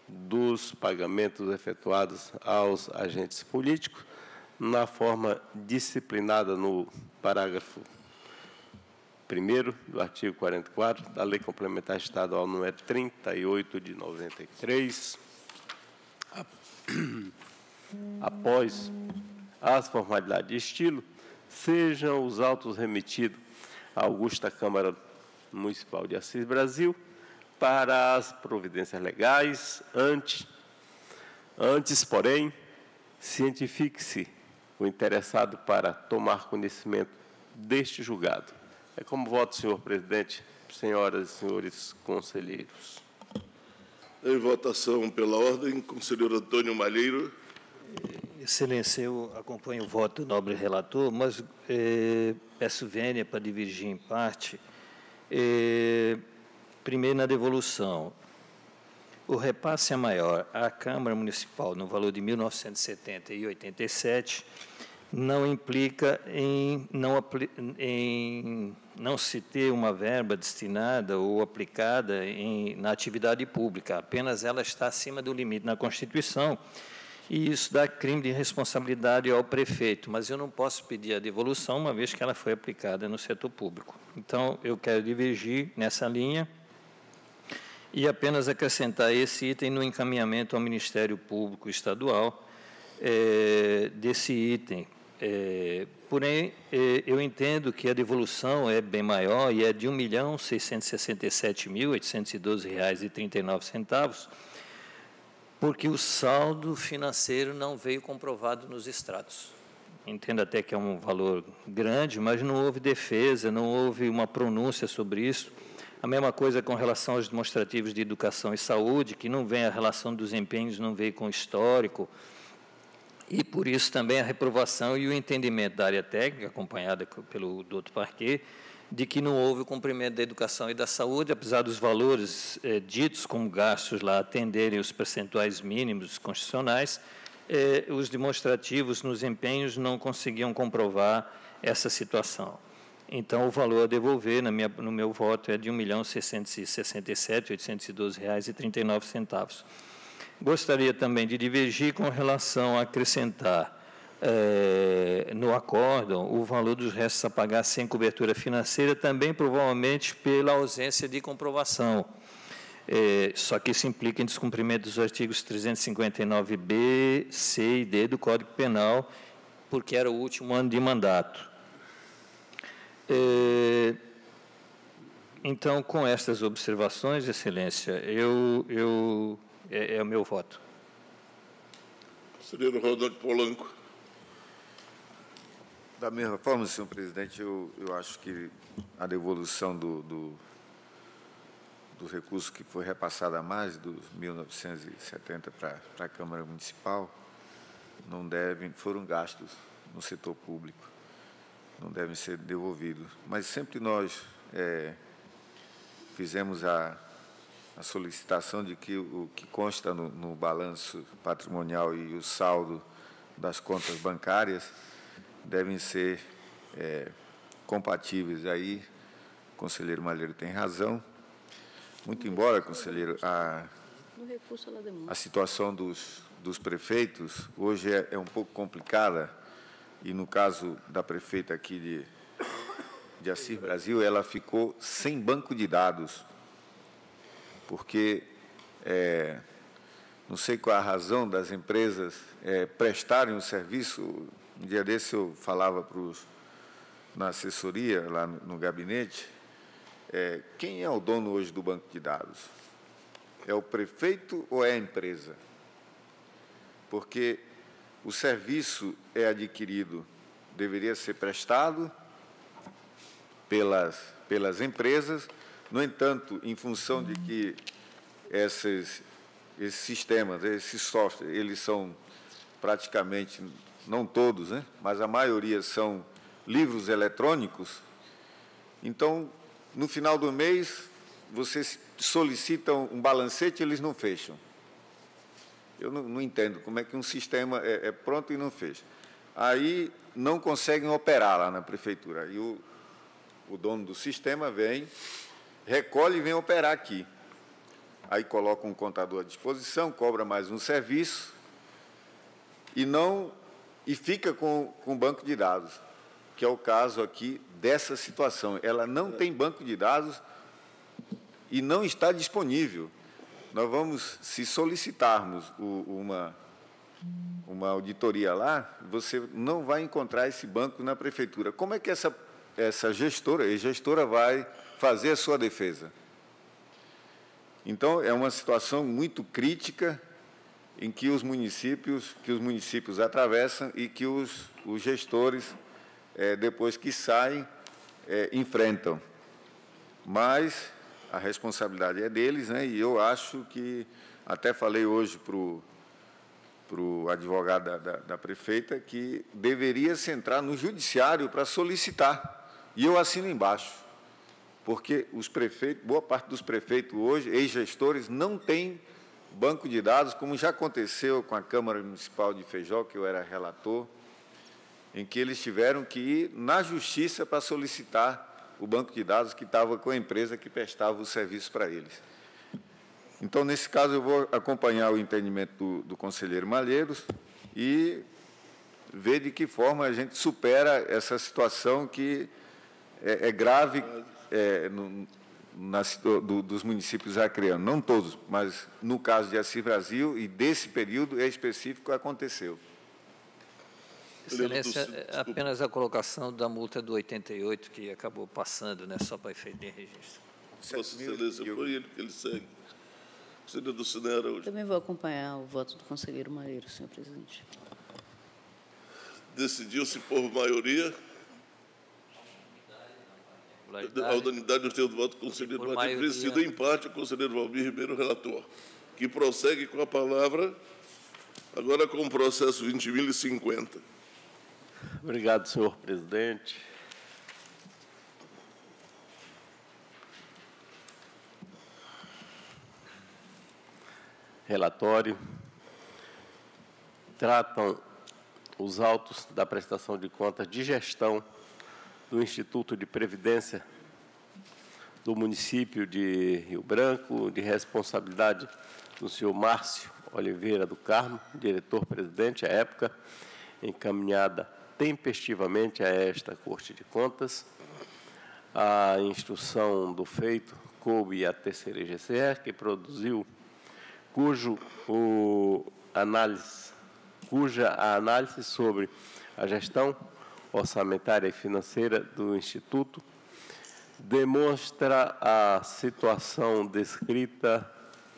dos pagamentos efetuados aos agentes políticos na forma disciplinada no parágrafo 1º do artigo 44 da Lei Complementar Estadual número 38 de 93. Após as formalidades de estilo, sejam os autos remetidos à Augusta Câmara Municipal de Assis Brasil para as providências legais. Antes, porém, cientifique-se o interessado para tomar conhecimento deste julgado. É como voto, senhor presidente, senhoras e senhores conselheiros. Em votação pela ordem, conselheiro Antônio Malheiro. Excelência, eu acompanho o voto do nobre relator, mas peço vênia para divergir em parte. Primeiro, na devolução. O repasse é maior à Câmara Municipal no valor de R$ 1.970,87 não implica em não se ter uma verba destinada ou aplicada na atividade pública, apenas ela está acima do limite na Constituição, e isso dá crime de responsabilidade ao prefeito, mas eu não posso pedir a devolução, uma vez que ela foi aplicada no setor público. Então, eu quero divergir nessa linha e apenas acrescentar esse item no encaminhamento ao Ministério Público Estadual desse item. Porém, eu entendo que a devolução é bem maior e é de R$ 1.667.812,39, porque o saldo financeiro não veio comprovado nos extratos. Entendo até que é um valor grande, mas não houve defesa, não houve uma pronúncia sobre isso. A mesma coisa com relação aos demonstrativos de educação e saúde, que não vem a relação dos empenhos, não veio com o histórico, e por isso também a reprovação e o entendimento da área técnica, acompanhada pelo Dr. Parquet, de que não houve o cumprimento da educação e da saúde, apesar dos valores ditos como gastos lá atenderem os percentuais mínimos constitucionais, os demonstrativos nos empenhos não conseguiam comprovar essa situação. Então, o valor a devolver, no meu voto, é de R$ 1.667.812,39. Gostaria também de divergir com relação a acrescentar no acórdão o valor dos restos a pagar sem cobertura financeira, também provavelmente pela ausência de comprovação. Só que isso implica em descumprimento dos artigos 359B, C e D do Código Penal, porque era o último ano de mandato. Então, com estas observações, Excelência, é o meu voto. Conselheiro Rodolfo Polanco. Da mesma forma, senhor presidente, eu acho que a devolução do recurso que foi repassado a mais, dos 1.970 para a Câmara Municipal, foram gastos no setor público, não devem ser devolvidos. Mas sempre nós fizemos a solicitação de que o que consta no balanço patrimonial e o saldo das contas bancárias devem ser compatíveis. Aí, o conselheiro Malheiro tem razão. Muito embora, conselheiro, a situação dos prefeitos hoje é um pouco complicada, e no caso da prefeita aqui de Assis Brasil, ela ficou sem banco de dados, porque não sei qual a razão das empresas prestarem o serviço. Um dia desse eu falava na assessoria, lá no gabinete, quem é o dono hoje do banco de dados? É o prefeito ou é a empresa? Porque o serviço é adquirido, deveria ser prestado pelas empresas. No entanto, em função de que esses sistemas, esses softwares, eles são praticamente, não todos, né, mas a maioria são livros eletrônicos. Então, no final do mês, vocês solicitam um balancete e eles não fecham. Eu não entendo como é que um sistema é pronto e não fecha. Aí não conseguem operar lá na prefeitura. Aí o dono do sistema vem, recolhe e vem operar aqui. Aí coloca um contador à disposição, cobra mais um serviço e fica com o banco de dados, que é o caso aqui dessa situação. Ela não tem banco de dados e não está disponível. Nós vamos, se solicitarmos uma auditoria lá, você não vai encontrar esse banco na prefeitura. Como é que essa gestora vai fazer a sua defesa? Então, é uma situação muito crítica em que os municípios atravessam e que os gestores, depois que saem, enfrentam. Mas a responsabilidade é deles, né? E eu acho que, até falei hoje para o advogado da prefeita, que deveria se entrar no judiciário para solicitar. E eu assino embaixo, porque os prefeitos, boa parte dos prefeitos hoje, ex-gestores, não têm banco de dados, como já aconteceu com a Câmara Municipal de Feijó, que eu era relator, em que eles tiveram que ir na justiça para solicitar o banco de dados que estava com a empresa que prestava o serviço para eles. Então, nesse caso, eu vou acompanhar o entendimento do conselheiro Malheiros e ver de que forma a gente supera essa situação que é grave dos municípios acreanos. Não todos, mas no caso de Assis Brasil, e desse período específico, aconteceu. Excelência, apenas a colocação da multa do 88, que acabou passando, né, só para efeito de registro. Vossa Excelência, foi ele que ele segue. Conselheiro do Cine Araújo. Também vou acompanhar o voto do conselheiro Malheiro, senhor presidente. Decidiu-se por maioria. A unanimidade nos termos do voto do conselheiro Malheiro, vencido em parte o conselheiro Valmir Ribeiro, relator, que prossegue com a palavra, agora com o processo 20.050. Obrigado, senhor presidente. Relatório. Tratam os autos da prestação de contas de gestão do Instituto de Previdência do município de Rio Branco, de responsabilidade do senhor Márcio Oliveira do Carmo, diretor-presidente à época, encaminhada tempestivamente a esta Corte de Contas. A instrução do feito coube à terceira EGCR, que produziu, cuja análise sobre a gestão orçamentária e financeira do Instituto demonstra a situação descrita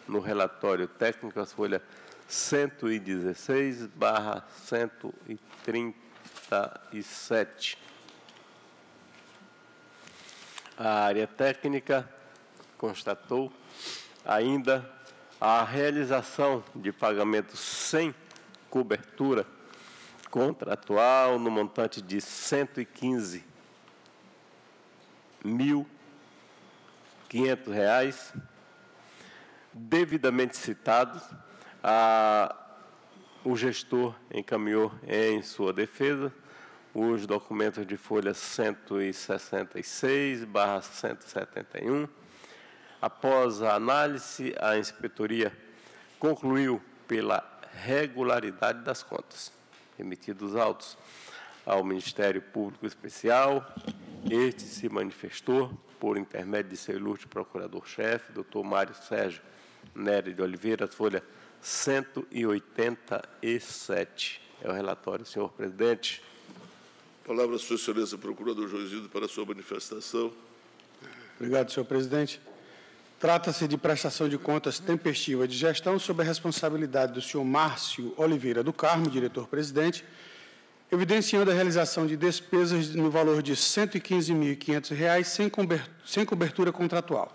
no relatório técnico, a folha 116/137. A área técnica constatou ainda a realização de pagamentos sem cobertura contratual no montante de R$ 115.500, devidamente citados. O gestor encaminhou em sua defesa os documentos de folha 166/171. Após a análise, a inspetoria concluiu pela regularidade das contas, remetidos autos ao Ministério Público Especial Este se manifestou, por intermédio de seu ilustre procurador-chefe, doutor Mário Sérgio Nery de Oliveira, folha 187. É o relatório, senhor presidente. Palavra a sua excelência, procurador João Isidro, para a sua manifestação. Obrigado, senhor presidente. Trata-se de prestação de contas tempestiva de gestão sob a responsabilidade do senhor Márcio Oliveira do Carmo, diretor-presidente, evidenciando a realização de despesas no valor de R$ 115.500 sem cobertura contratual.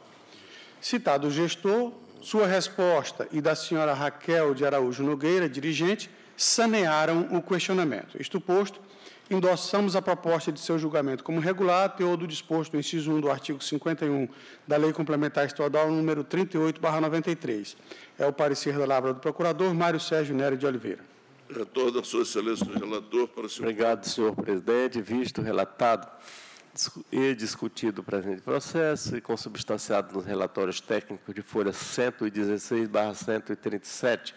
Citado o gestor, sua resposta e da senhora Raquel de Araújo Nogueira, dirigente, sanearam o questionamento. Isto posto, endossamos a proposta de seu julgamento como regular, teor do disposto no inciso 1 do artigo 51 da Lei Complementar Estadual número 38/93. É o parecer da palavra do procurador Mário Sérgio Nery de Oliveira. Retorno a sua excelência do relator para o senhor. Obrigado, senhor presidente. Visto, relatado e discutido o presente processo e consubstanciado nos relatórios técnicos de folha 116/137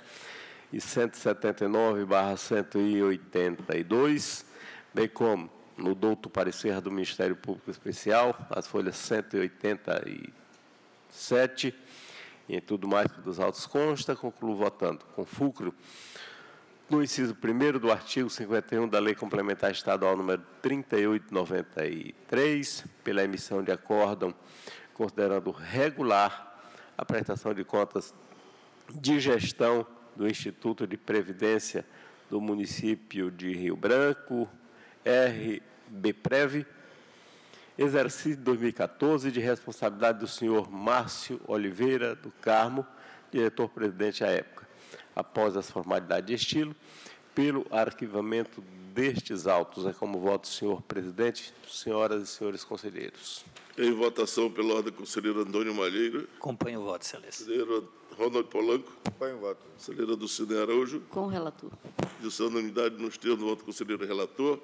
e 179/182, bem como no douto parecer do Ministério Público Especial, as folhas 187, e em tudo mais que dos autos consta, concluo votando com fulcro no inciso 1º do artigo 51 da Lei Complementar Estadual número 3893, pela emissão de acórdão considerando regular a prestação de contas de gestão do Instituto de Previdência do município de Rio Branco, RBPrev, exercício de 2014, de responsabilidade do senhor Márcio Oliveira do Carmo, diretor-presidente à época. Após as formalidades de estilo, pelo arquivamento destes autos. É como voto, senhor presidente, senhoras e senhores conselheiros. Em votação pela ordem, conselheiro Antônio Malheiro. Acompanho o voto, excelência. Conselheiro Ronald Polanco. Acompanho o voto. Conselheira Dulcinea Araújo. Com o relator. De sua unanimidade nos termos do voto do conselheiro relator.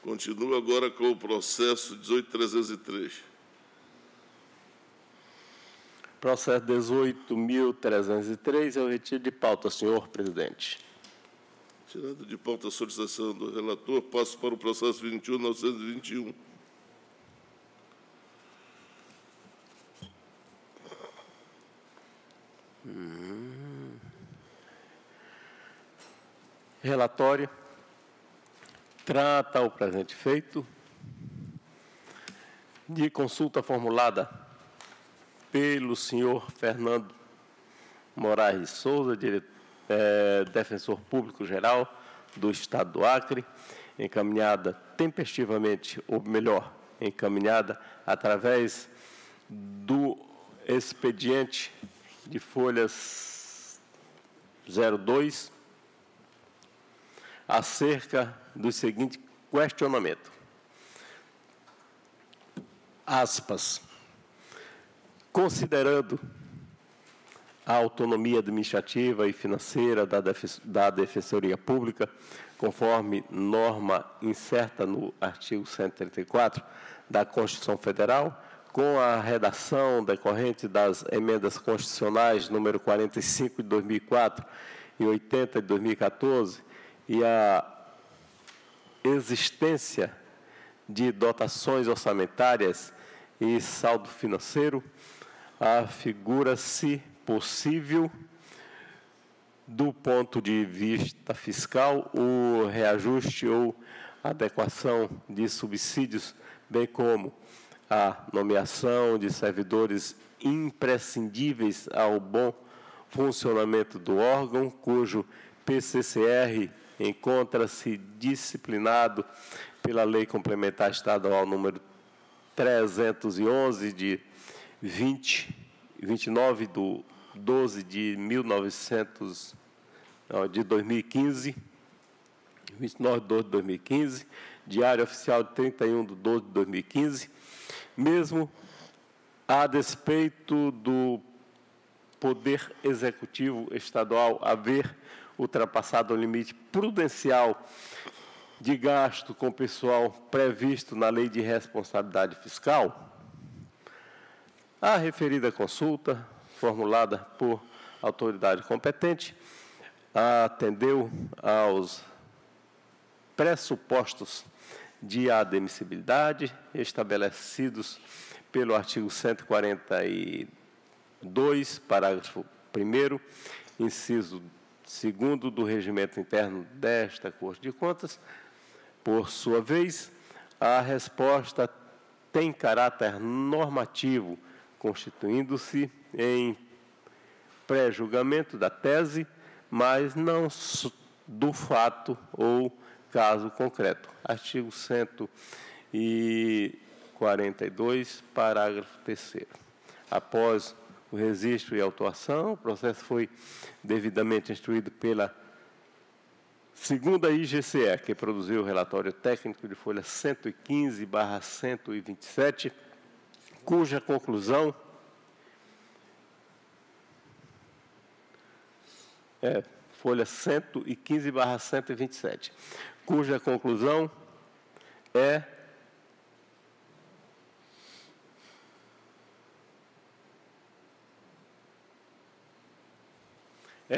Continuo agora com o processo 18.303. Processo 18.303 é o retiro de pauta, senhor presidente. Tirado de pauta a solicitação do relator, passo para o processo 21.921. Relatório trata o presente feito de consulta formulada pelo senhor Fernando Moraes de Souza, defensor público-geral do Estado do Acre, encaminhada tempestivamente, ou melhor, encaminhada através do expediente de folhas 02, acerca do seguinte questionamento. Aspas. Considerando a autonomia administrativa e financeira da Defensoria Pública, conforme norma incerta no artigo 134 da Constituição Federal, com a redação decorrente das emendas constitucionais número 45 de 2004 e 80 de 2014, e a existência de dotações orçamentárias e saldo financeiro, afigura-se possível, do ponto de vista fiscal, o reajuste ou adequação de subsídios, bem como a nomeação de servidores imprescindíveis ao bom funcionamento do órgão, cujo PCCR encontra-se disciplinado pela Lei Complementar Estadual número 311 de 29 de 12 de 2015, 29 de 12 de 2015, Diário Oficial de 31 de 12 de 2015, mesmo a despeito do Poder Executivo Estadual haver ultrapassado o limite prudencial de gasto com pessoal previsto na Lei de Responsabilidade Fiscal, a referida consulta, formulada por autoridade competente, atendeu aos pressupostos de admissibilidade, estabelecidos pelo artigo 142, parágrafo 1º, inciso 2º do Regimento Interno desta Corte de Contas. Por sua vez, a resposta tem caráter normativo, constituindo-se em pré-julgamento da tese, mas não do fato ou caso concreto. Artigo 142, parágrafo 3º. Após o registro e autuação, o processo foi devidamente instruído pela segunda IGCE, que produziu o relatório técnico de folha 115/127, cuja conclusão folha 115/127, cuja conclusão é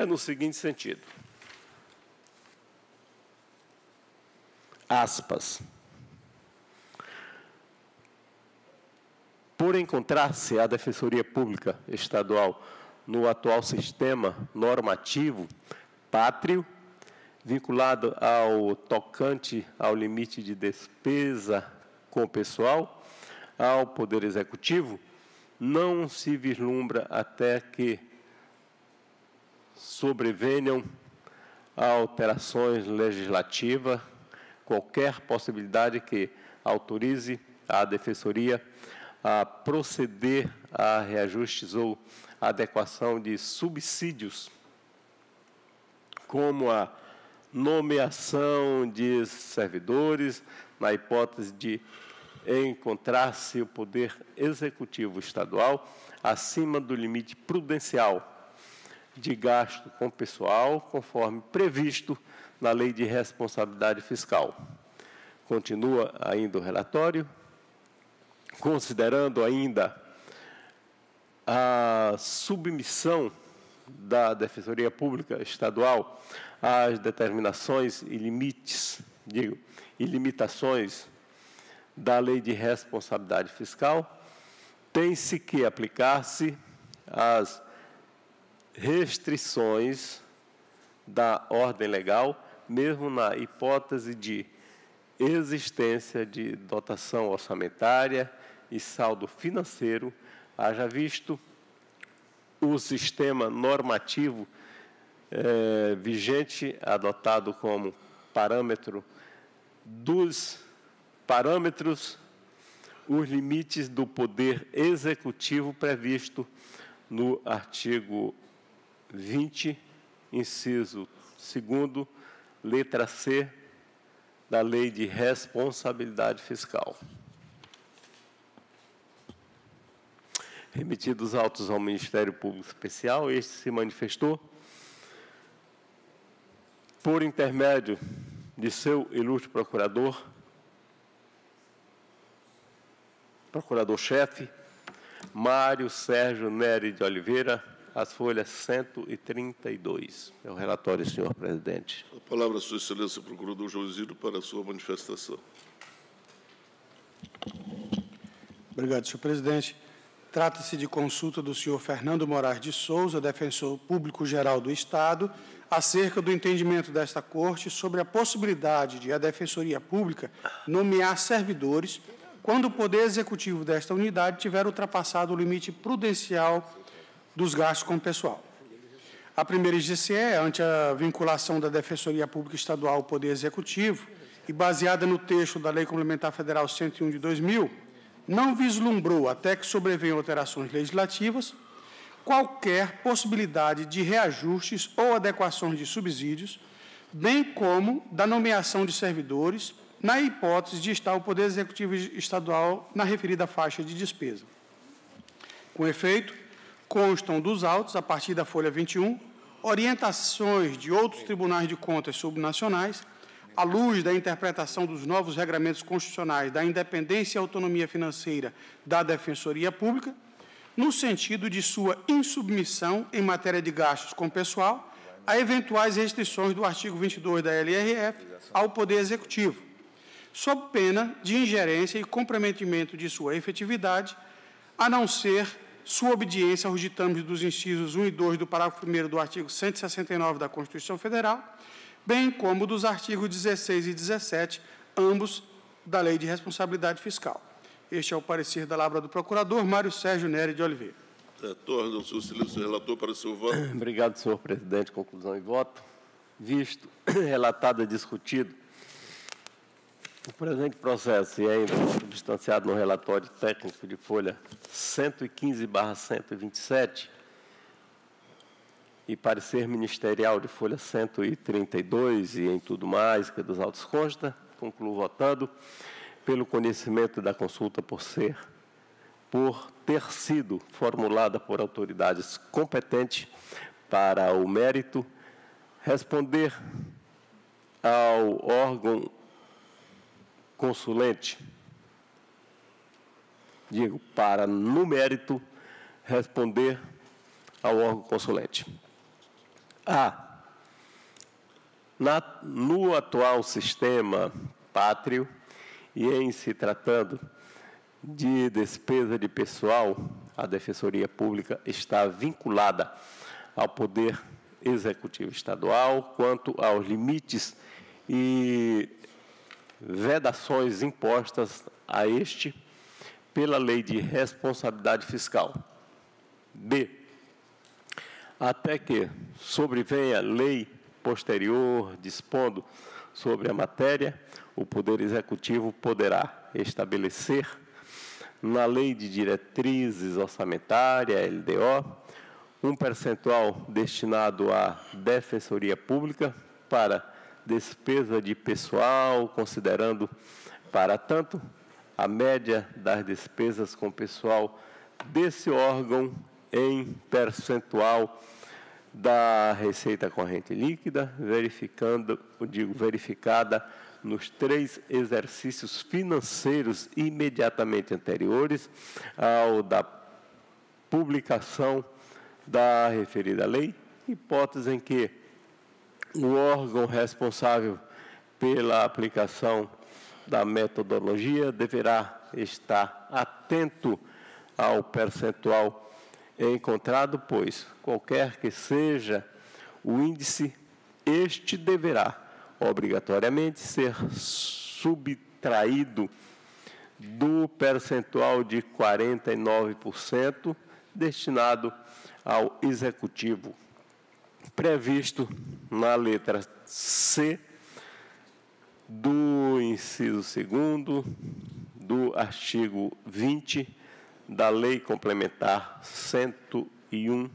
no seguinte sentido. Aspas. Por encontrar-se a Defensoria Pública Estadual no atual sistema normativo pátrio, vinculado ao tocante ao limite de despesa com pessoal, ao Poder Executivo, não se vislumbra até que sobrevenham alterações legislativas qualquer possibilidade que autorize a Defensoria a proceder a reajustes ou adequação de subsídios, como a nomeação de servidores, na hipótese de encontrar-se o Poder Executivo Estadual acima do limite prudencial de gasto com pessoal, conforme previsto na Lei de Responsabilidade Fiscal. Continua ainda o relatório, considerando ainda a submissão da Defensoria Pública Estadual às determinações e limites, e limitações da Lei de Responsabilidade Fiscal, tem-se que aplicar-se às restrições da ordem legal, mesmo na hipótese de existência de dotação orçamentária e saldo financeiro, haja visto o sistema normativo vigente, adotado como parâmetro dos parâmetros, os limites do poder executivo previsto no artigo 20, inciso 2º, letra C, da Lei de Responsabilidade Fiscal. Remetidos autos ao Ministério Público Especial, este se manifestou, por intermédio de seu ilustre procurador-chefe, Mário Sérgio Nery de Oliveira, as folhas 132. É o relatório, senhor presidente. A palavra, Sua Excelência, Procurador João Isidro, para a sua manifestação. Obrigado, senhor presidente. Trata-se de consulta do senhor Fernando Moraes de Souza, defensor público-geral do Estado, acerca do entendimento desta Corte sobre a possibilidade de a Defensoria Pública nomear servidores quando o Poder Executivo desta unidade tiver ultrapassado o limite prudencial dos gastos com o pessoal. A primeira IGCE, ante a vinculação da Defensoria Pública Estadual ao Poder Executivo e baseada no texto da Lei Complementar Federal 101 de 2000, não vislumbrou, até que sobrevenham alterações legislativas, qualquer possibilidade de reajustes ou adequações de subsídios, bem como da nomeação de servidores, na hipótese de estar o Poder Executivo Estadual na referida faixa de despesa. Com efeito, constam dos autos, a partir da folha 21, orientações de outros tribunais de contas subnacionais, à luz da interpretação dos novos regramentos constitucionais da independência e autonomia financeira da Defensoria Pública, no sentido de sua insubmissão em matéria de gastos com pessoal a eventuais restrições do artigo 22 da LRF ao Poder Executivo, sob pena de ingerência e comprometimento de sua efetividade, a não ser sua obediência aos ditames dos incisos 1 e 2 do parágrafo 1º do artigo 169 da Constituição Federal, bem como dos artigos 16 e 17, ambos da Lei de Responsabilidade Fiscal. Este é o parecer da Lavra do Procurador Mário Sérgio Nery de Oliveira. Torna-se o silêncio relator para o seu voto. Obrigado, senhor presidente. Conclusão e voto. Visto, relatado e discutido, o presente processo e ainda substanciado no relatório técnico de folha 115/127 e parecer ministerial de folha 132 e em tudo mais que dos autos consta, concluo votando pelo conhecimento da consulta por ter sido formulada por autoridades competentes para o mérito, responder ao órgão consulente, para, no mérito, responder ao órgão consulente. No atual sistema pátrio, e em se tratando de despesa de pessoal, a Defensoria Pública está vinculada ao Poder Executivo Estadual quanto aos limites e vedações impostas a este pela Lei de Responsabilidade Fiscal. B. Até que sobrevenha lei posterior dispondo sobre a matéria, o Poder Executivo poderá estabelecer na Lei de Diretrizes Orçamentária, LDO, um percentual destinado à Defensoria Pública para despesa de pessoal, considerando, para tanto, a média das despesas com pessoal desse órgão em percentual da receita corrente líquida, verificada nos 3 exercícios financeiros imediatamente anteriores ao da publicação da referida lei, hipótese em que o órgão responsável pela aplicação da metodologia deverá estar atento ao percentual encontrado, pois, qualquer que seja o índice, este deverá obrigatoriamente ser subtraído do percentual de 49% destinado ao Executivo, previsto na letra C do inciso 2º do artigo 20 da Lei Complementar 101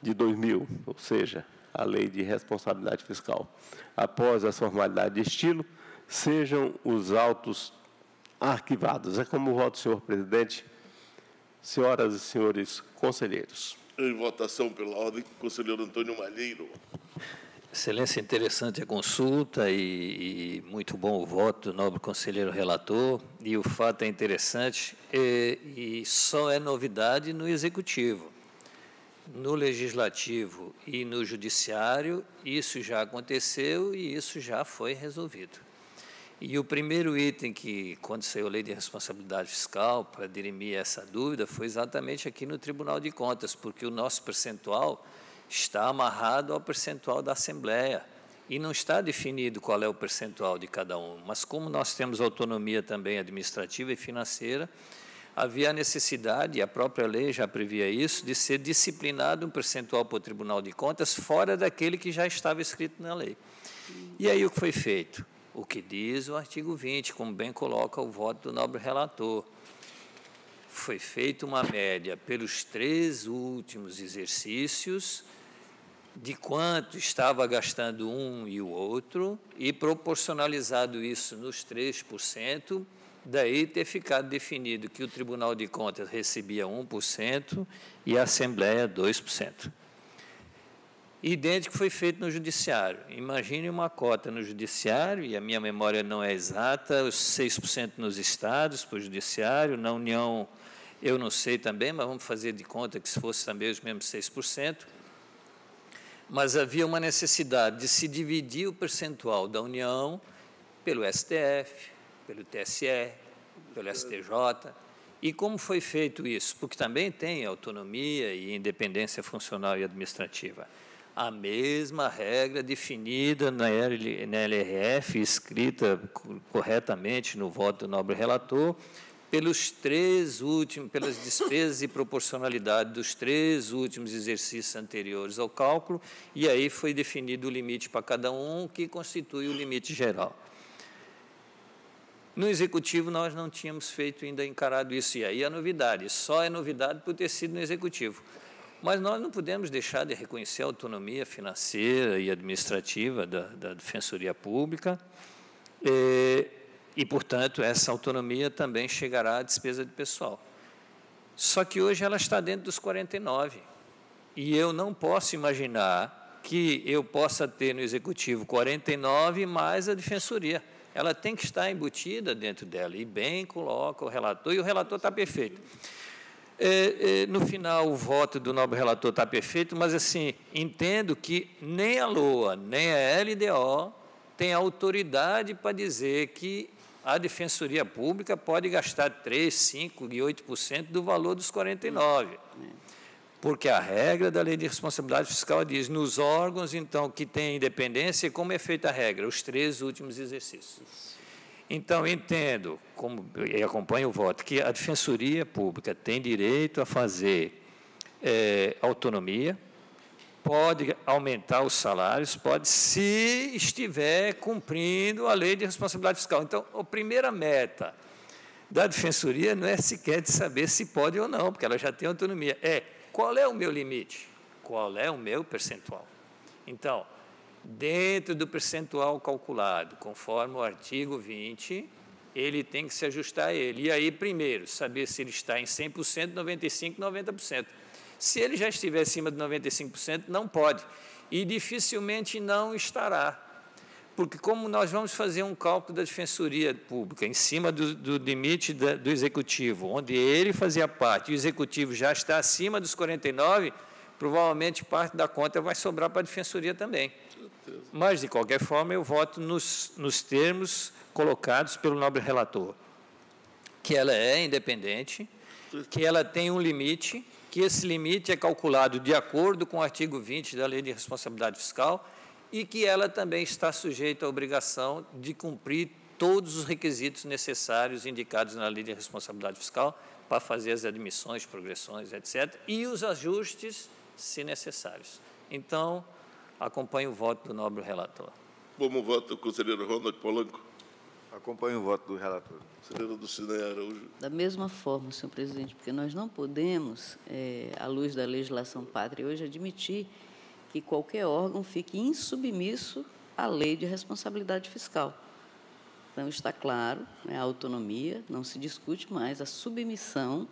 de 2000, ou seja, a Lei de Responsabilidade Fiscal. Após as formalidades de estilo, sejam os autos arquivados. É como voto, senhor presidente, senhoras e senhores conselheiros. Em votação pela ordem, conselheiro Antônio Malheiro. Excelência, interessante a consulta e muito bom o voto do nobre conselheiro relator. E o fato é interessante e só é novidade no Executivo. No Legislativo e no Judiciário, isso já aconteceu e isso já foi resolvido. E o primeiro item que, quando saiu a Lei de Responsabilidade Fiscal, para dirimir essa dúvida, foi exatamente aqui no Tribunal de Contas, porque o nosso percentual está amarrado ao percentual da Assembleia e não está definido qual é o percentual de cada um. Mas como nós temos autonomia também administrativa e financeira, havia a necessidade, e a própria lei já previa isso, de ser disciplinado um percentual para o Tribunal de Contas fora daquele que já estava escrito na lei. E aí o que foi feito? O que diz o artigo 20, como bem coloca o voto do nobre relator. Foi feita uma média pelos 3 últimos exercícios de quanto estava gastando um e o outro e proporcionalizado isso nos 3%, daí ter ficado definido que o Tribunal de Contas recebia 1% e a Assembleia 2%. Idêntico foi feito no Judiciário. Imagine uma cota no Judiciário, e a minha memória não é exata, os 6% nos estados, para o Judiciário, na União, eu não sei também, mas vamos fazer de conta que se fosse também os mesmos 6%. Mas havia uma necessidade de se dividir o percentual da União pelo STF, pelo TSE, pelo STJ. E como foi feito isso? Porque também tem autonomia e independência funcional e administrativa. A mesma regra definida na LRF, escrita corretamente no voto do nobre relator, pelas despesas e proporcionalidade dos 3 últimos exercícios anteriores ao cálculo, e aí foi definido o limite para cada um, que constitui o limite geral. No Executivo, nós não tínhamos feito ainda encarado isso, e aí a novidade, só é novidade por ter sido no Executivo. Mas nós não podemos deixar de reconhecer a autonomia financeira e administrativa da Defensoria Pública, e, portanto, essa autonomia também chegará à despesa de pessoal. Só que hoje ela está dentro dos 49, e eu não posso imaginar que eu possa ter no Executivo 49 mais a Defensoria. Ela tem que estar embutida dentro dela, e bem coloca o relator, e o relator está perfeito. No final, o voto do nobre relator está perfeito, mas, assim, entendo que nem a LOA, nem a LDO tem autoridade para dizer que a Defensoria Pública pode gastar 3%, 5% e 8% do valor dos 49%. Porque a regra da Lei de Responsabilidade Fiscal diz, nos órgãos, então, que têm independência, como é feita a regra? Os 3 últimos exercícios. Então, entendo, e acompanho o voto, que a Defensoria Pública tem direito a fazer autonomia, pode aumentar os salários, pode, se estiver cumprindo a Lei de Responsabilidade Fiscal. Então, a primeira meta da Defensoria não é sequer de saber se pode ou não, porque ela já tem autonomia. Qual é o meu limite? Qual é o meu percentual? Então, dentro do percentual calculado, conforme o artigo 20, ele tem que se ajustar a ele. E aí, primeiro, saber se ele está em 100%, 95%, 90%. Se ele já estiver acima de 95%, não pode. E dificilmente não estará. Porque como nós vamos fazer um cálculo da Defensoria Pública em cima do limite do Executivo, onde ele fazia parte, e o Executivo já está acima dos 49%, provavelmente parte da conta vai sobrar para a Defensoria também. Mas, de qualquer forma, eu voto nos termos colocados pelo nobre relator, que ela é independente, que ela tem um limite, que esse limite é calculado de acordo com o artigo 20 da Lei de Responsabilidade Fiscal e que ela também está sujeita à obrigação de cumprir todos os requisitos necessários indicados na Lei de Responsabilidade Fiscal para fazer as admissões, progressões, etc., e os ajustes, se necessários. Então, acompanho o voto do nobre relator. Como vota o conselheiro Ronald Polanco? Acompanho o voto do relator. Conselheiro Dulcinea Araújo. Da mesma forma, senhor presidente, porque nós não podemos, à luz da legislação pátria hoje, admitir que qualquer órgão fique insubmisso à lei de responsabilidade fiscal. Então, está claro, a autonomia, não se discute mais, a submissão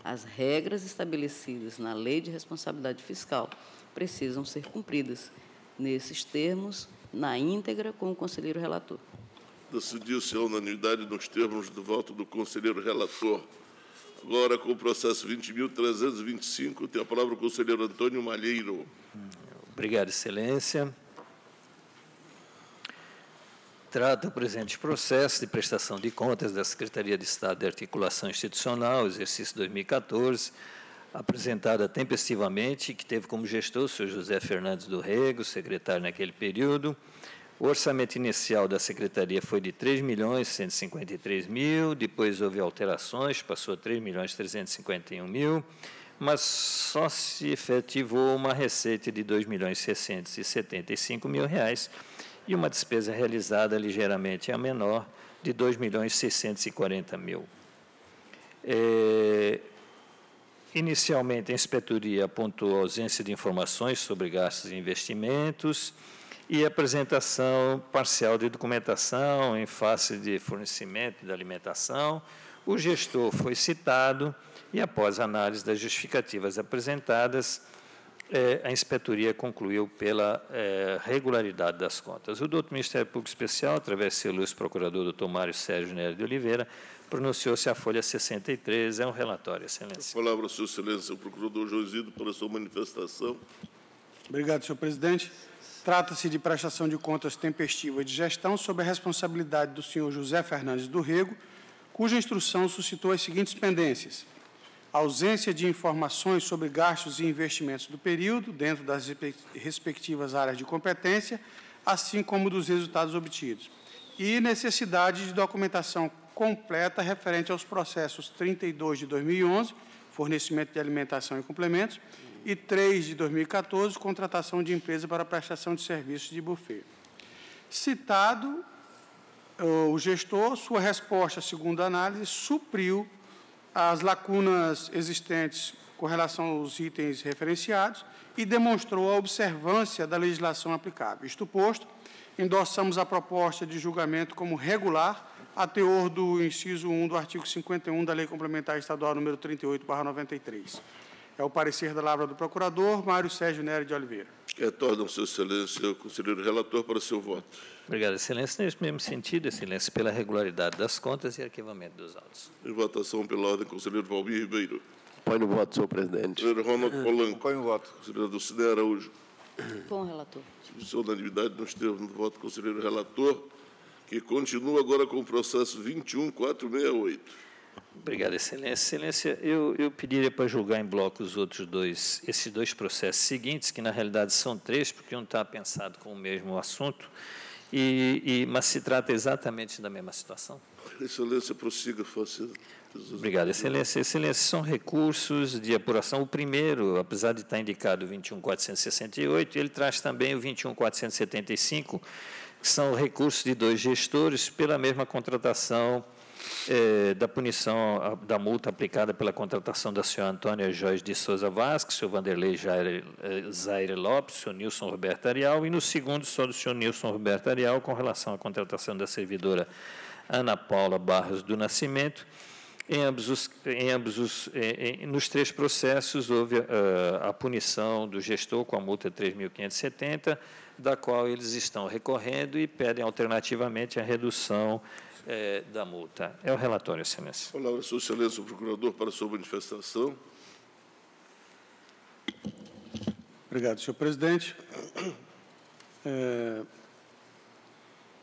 às regras estabelecidas na lei de responsabilidade fiscal precisam ser cumpridas, nesses termos, na íntegra, com o conselheiro relator. Decidiu-se a unanimidade nos termos do voto do conselheiro relator. Agora, com o processo 20.325, tem a palavra o conselheiro Antônio Malheiro. Obrigado, excelência. Trata o presente processo de prestação de contas da Secretaria de Estado de Articulação Institucional, exercício 2014, apresentada tempestivamente, que teve como gestor o senhor José Fernandes do Rego, secretário naquele período. O orçamento inicial da Secretaria foi de R$ 3.153.000, depois houve alterações, passou a R$ 3.351.000, mas só se efetivou uma receita de R$ 2.675.000 e uma despesa realizada ligeiramente a menor de R$ 2.640.000. Inicialmente, a inspetoria apontou a ausência de informações sobre gastos e investimentos e apresentação parcial de documentação em face de fornecimento de alimentação. O gestor foi citado e, após análise das justificativas apresentadas, a inspetoria concluiu pela regularidade das contas. O doutor Ministério Público Especial, através do seu ilustre procurador, doutor Mário Sérgio Nery de Oliveira, pronunciou-se a folha 63, é um relatório, excelência. A palavra, sua excelência, o procurador Josido, para a sua manifestação. Obrigado, senhor presidente. Trata-se de prestação de contas tempestiva de gestão sob a responsabilidade do senhor José Fernandes do Rego, cuja instrução suscitou as seguintes pendências: ausência de informações sobre gastos e investimentos do período, dentro das respectivas áreas de competência, assim como dos resultados obtidos, e necessidade de documentação completa referente aos processos 32 de 2011, fornecimento de alimentação e complementos, e 3 de 2014, contratação de empresa para prestação de serviços de buffet. Citado o gestor, sua resposta, segundo a análise, supriu as lacunas existentes com relação aos itens referenciados e demonstrou a observância da legislação aplicável. Isto posto, endossamos a proposta de julgamento como regular, a teor do inciso 1 do artigo 51 da Lei Complementar Estadual número 38/93. É o parecer da Lavra do Procurador, Mário Sérgio Nery de Oliveira. Retornam, Sua Excelência, o conselheiro relator para seu voto. Obrigado, Excelência. Nesse mesmo sentido, Excelência, pela regularidade das contas e arquivamento dos autos. Em votação pela ordem, conselheiro Valmir Ribeiro. Põe no voto, senhor presidente. Conselheiro Ronald Polanco. Põe o voto. Conselheiro Dulcinea Araújo. Com o relator. Sua unanimidade, nós temos no voto, conselheiro relator, que continua agora com o processo 21468. Obrigado, Excelência. Excelência, eu pediria para julgar em bloco esses dois processos seguintes, que na realidade são 3, porque um está pensado com o mesmo assunto, mas se trata exatamente da mesma situação. Excelência, prossiga. Obrigado, Excelência. Excelência, são recursos de apuração. O primeiro, apesar de estar indicado o 21.468, ele traz também o 21.475, que são recursos de 2 gestores pela mesma contratação da punição da multa aplicada pela contratação da senhora Antônia Joyce de Souza Vasques, senhor Vanderlei Zaire Lopes, senhor Nilson Roberto Arial, e no segundo só do senhor Nilson Roberto Arial, com relação à contratação da servidora Ana Paula Barros do Nascimento. Nos 3 processos, houve a punição do gestor com a multa de 3.570, da qual eles estão recorrendo e pedem alternativamente a redução da multa. É o relatório, Excelência. Palavra, Sua Excelência, o procurador, para a sua manifestação. Obrigado, senhor presidente.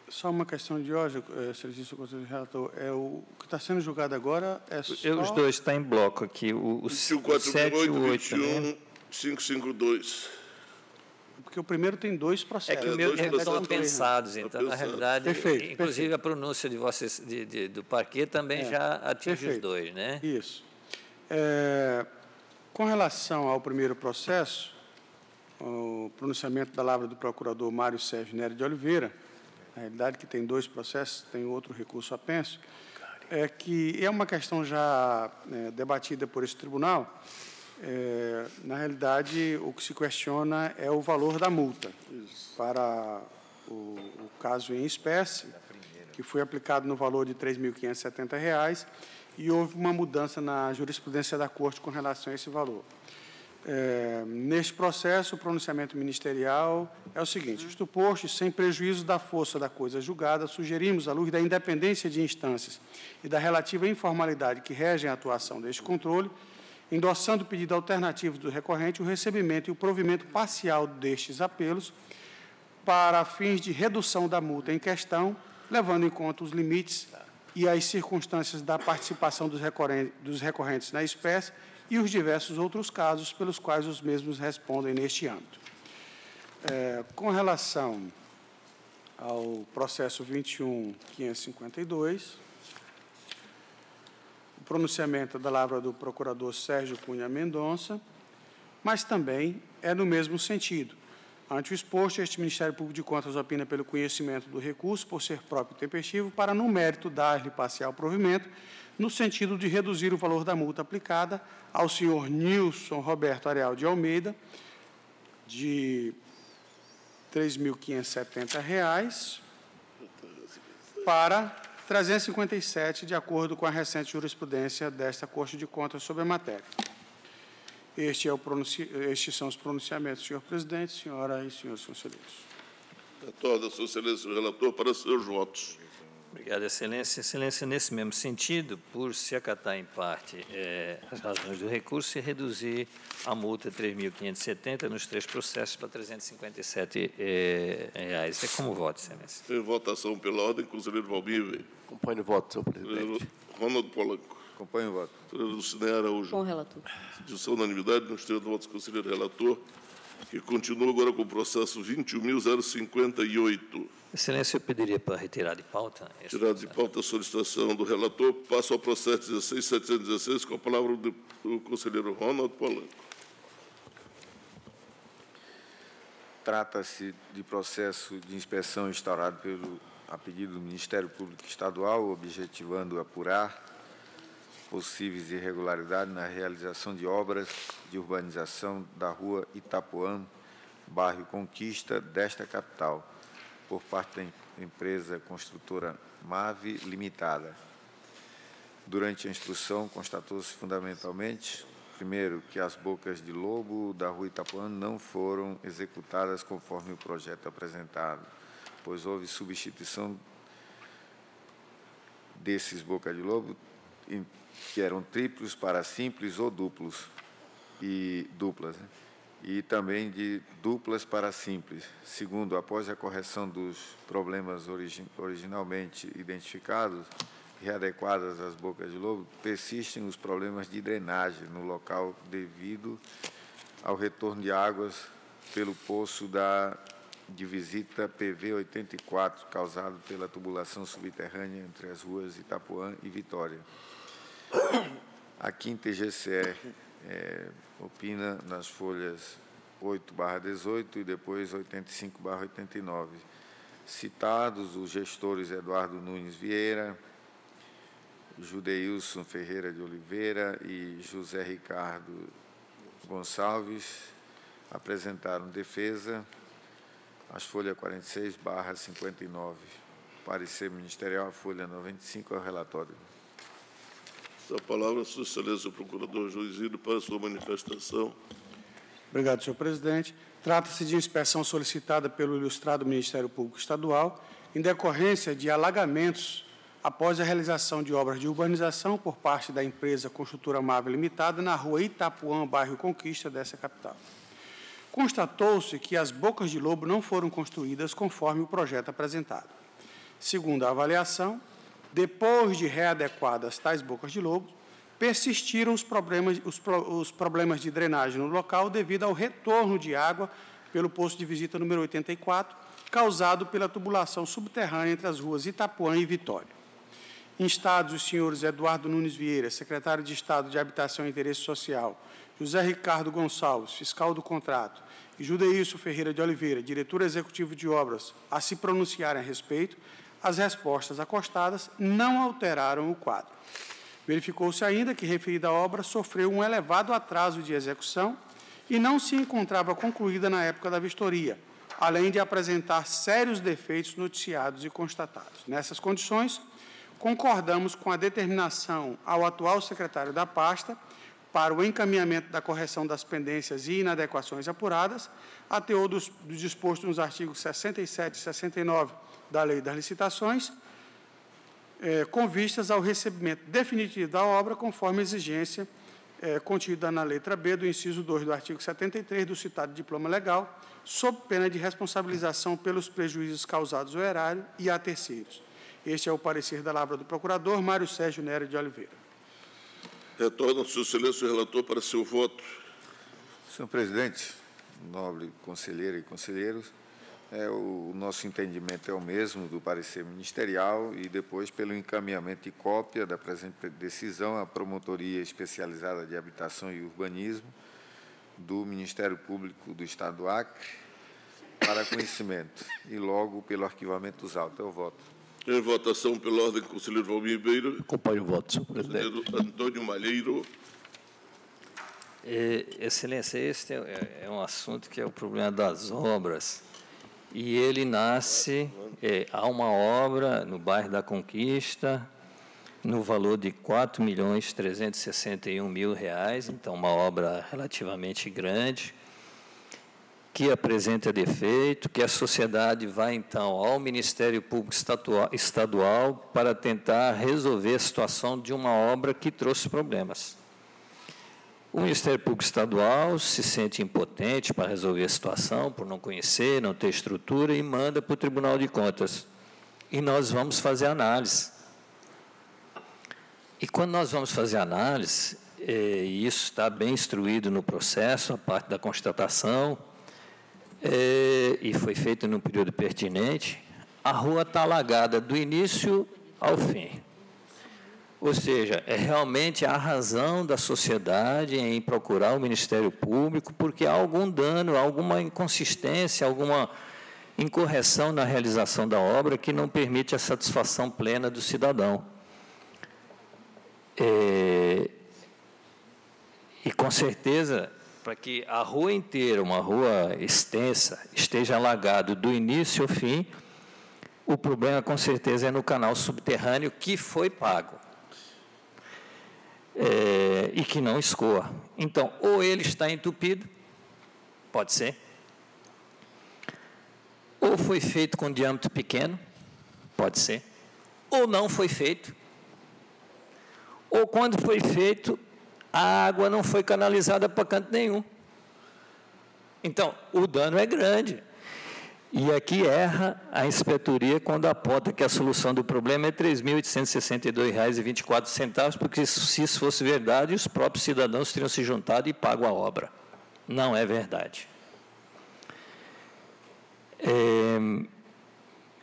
Só uma questão de ordem, excelência conselheiro relator. O que está sendo julgado agora é só... Os dois estão em bloco aqui, o 7 e o 8. 21.552. Porque o primeiro tem 2 processos. É que o meu estão pensados, então, na realidade, perfeito, inclusive perfeito. A pronúncia de vocês, do parquet também já atinge perfeito. Os 2, né? Isso. Com relação ao primeiro processo, o pronunciamento da Lavra do Procurador Mário Sérgio Nery de Oliveira, na realidade que tem 2 processos, tem outro recurso apenso, que é uma questão já debatida por esse tribunal. Na realidade, o que se questiona é o valor da multa. Para o caso em espécie, que foi aplicado no valor de R$ 3.570, e houve uma mudança na jurisprudência da Corte com relação a esse valor. Neste processo, o pronunciamento ministerial é o seguinte: isto posto, sem prejuízo da força da coisa julgada, sugerimos, à luz da independência de instâncias e da relativa informalidade que regem a atuação deste controle, endossando o pedido alternativo do recorrente, o recebimento e o provimento parcial destes apelos para fins de redução da multa em questão, levando em conta os limites e as circunstâncias da participação dos recorrentes na espécie e os diversos outros casos pelos quais os mesmos respondem neste âmbito. Com relação ao processo 21.552, o pronunciamento da Lavra do Procurador Sérgio Cunha Mendonça, mas também é no mesmo sentido. Ante o exposto, este Ministério Público de Contas opina pelo conhecimento do recurso, por ser próprio e tempestivo, para, no mérito, dar-lhe parcial provimento, no sentido de reduzir o valor da multa aplicada ao senhor Nilson Roberto Arial de Almeida, de R$ 3.570, para 357, de acordo com a recente jurisprudência desta Corte de Contas sobre a matéria. Estes são os pronunciamentos, senhor presidente, senhora e senhores conselheiros. Retorna, Sua Excelência, o relator, para seus votos. Obrigado, Excelência. Excelência, nesse mesmo sentido, por se acatar em parte as razões do recurso e reduzir a multa de 3.570 nos 3 processos para R$ 357. É como voto, Excelência. Em votação pela ordem, conselheiro Valmir Weber. Acompanho o voto, senhor presidente. Conselheiro Ronaldo Polanco. Acompanho o voto. Conselheiro Lucinéia Araújo. Com o relator. Decidição unanimidade, nos termos do voto do conselheiro relator, que continua agora com o processo 21.058. Excelência, eu pediria para retirar de pauta. Tirado de pauta a solicitação do relator, passo ao processo 16.716, com a palavra do conselheiro Ronaldo Polanco. Trata-se de processo de inspeção instaurado a pedido do Ministério Público Estadual, objetivando apurar possíveis irregularidades na realização de obras de urbanização da rua Itapuã, bairro Conquista, desta capital, por parte da empresa construtora MAVE Limitada. Durante a instrução, constatou-se fundamentalmente, primeiro, que as bocas de lobo da rua Itapuã não foram executadas conforme o projeto apresentado, pois houve substituição desses bocas de lobo, que eram triplos para simples ou duplas, e também de duplas para simples. Segundo, após a correção dos problemas originalmente identificados, readequadas as bocas de lobo, persistem os problemas de drenagem no local devido ao retorno de águas pelo poço de visita PV 84, causado pela tubulação subterrânea entre as ruas Itapuã e Vitória. A 5ª TGCE opina nas folhas 8/18 e depois 85/89. Citados os gestores Eduardo Nunes Vieira, Judeilson Ferreira de Oliveira e José Ricardo Gonçalves, apresentaram defesa, as folhas 46/59. Parecer ministerial, a folha 95, ao relatório. A palavra, Sua Excelência, o procurador Juiz Ido, para a sua manifestação. Obrigado, senhor presidente. Trata-se de inspeção solicitada pelo ilustrado Ministério Público Estadual em decorrência de alagamentos após a realização de obras de urbanização por parte da empresa construtora MAVE Limitada na rua Itapuã, bairro Conquista, dessa capital. Constatou-se que as bocas de lobo não foram construídas conforme o projeto apresentado. Segundo a avaliação, depois de readequadas tais bocas de lobo, persistiram os problemas de drenagem no local devido ao retorno de água pelo poço de visita número 84, causado pela tubulação subterrânea entre as ruas Itapuã e Vitória. Instados os senhores Eduardo Nunes Vieira, secretário de Estado de Habitação e Interesse Social, José Ricardo Gonçalves, fiscal do contrato, e Judeilson Ferreira de Oliveira, diretor executivo de obras, a se pronunciarem a respeito, as respostas acostadas não alteraram o quadro. Verificou-se ainda que referida obra sofreu um elevado atraso de execução e não se encontrava concluída na época da vistoria, além de apresentar sérios defeitos noticiados e constatados. Nessas condições, concordamos com a determinação ao atual secretário da pasta para o encaminhamento da correção das pendências e inadequações apuradas, a teor do disposto nos artigos 67 e 69 da Lei das Licitações, com vistas ao recebimento definitivo da obra, conforme a exigência contida na letra B do inciso 2 do artigo 73 do citado diploma legal, sob pena de responsabilização pelos prejuízos causados ao erário e a terceiros. Este é o parecer da lavra do procurador Mário Sérgio Nery de Oliveira. Retorna, Sua Excelência, o relator para seu voto. Senhor presidente, nobre conselheira e conselheiros, o nosso entendimento é o mesmo do parecer ministerial e depois, pelo encaminhamento de cópia da presente decisão, à Promotoria Especializada de Habitação e Urbanismo do Ministério Público do Estado do Acre para conhecimento e logo pelo arquivamento dos autos. Eu voto. Em votação pela ordem, conselheiro Valmir Ribeiro. Acompanho o voto, senhor presidente. Conselheiro Antônio Malheiro. Excelência, este é um assunto que é o problema das obras. E ele nasce, há uma obra no bairro da Conquista, no valor de R$ 4.361.000, então uma obra relativamente grande. que apresenta defeito, que a sociedade vai, então, ao Ministério Público Estadual para tentar resolver a situação de uma obra que trouxe problemas. O Ministério Público Estadual se sente impotente para resolver a situação, por não conhecer, não ter estrutura, e manda para o Tribunal de Contas. E nós vamos fazer análise. E quando nós vamos fazer análise, e isso está bem instruído no processo, a parte da constatação, e foi feito num período pertinente, a rua está alagada do início ao fim. Ou seja, é realmente a razão da sociedade em procurar o Ministério Público, porque há algum dano, alguma inconsistência, alguma incorreção na realização da obra que não permite a satisfação plena do cidadão. E, com certeza, para que a rua inteira, uma rua extensa, esteja alagado do início ao fim, o problema, com certeza, é no canal subterrâneo que foi pago. E que não escoa. Então, ou ele está entupido, pode ser, ou foi feito com diâmetro pequeno, pode ser, ou não foi feito, ou quando foi feito, a água não foi canalizada para canto nenhum. Então, o dano é grande. E aqui erra a inspetoria quando aponta que a solução do problema é R$ 3.862,24, porque se isso fosse verdade, os próprios cidadãos teriam se juntado e pago a obra. Não é verdade.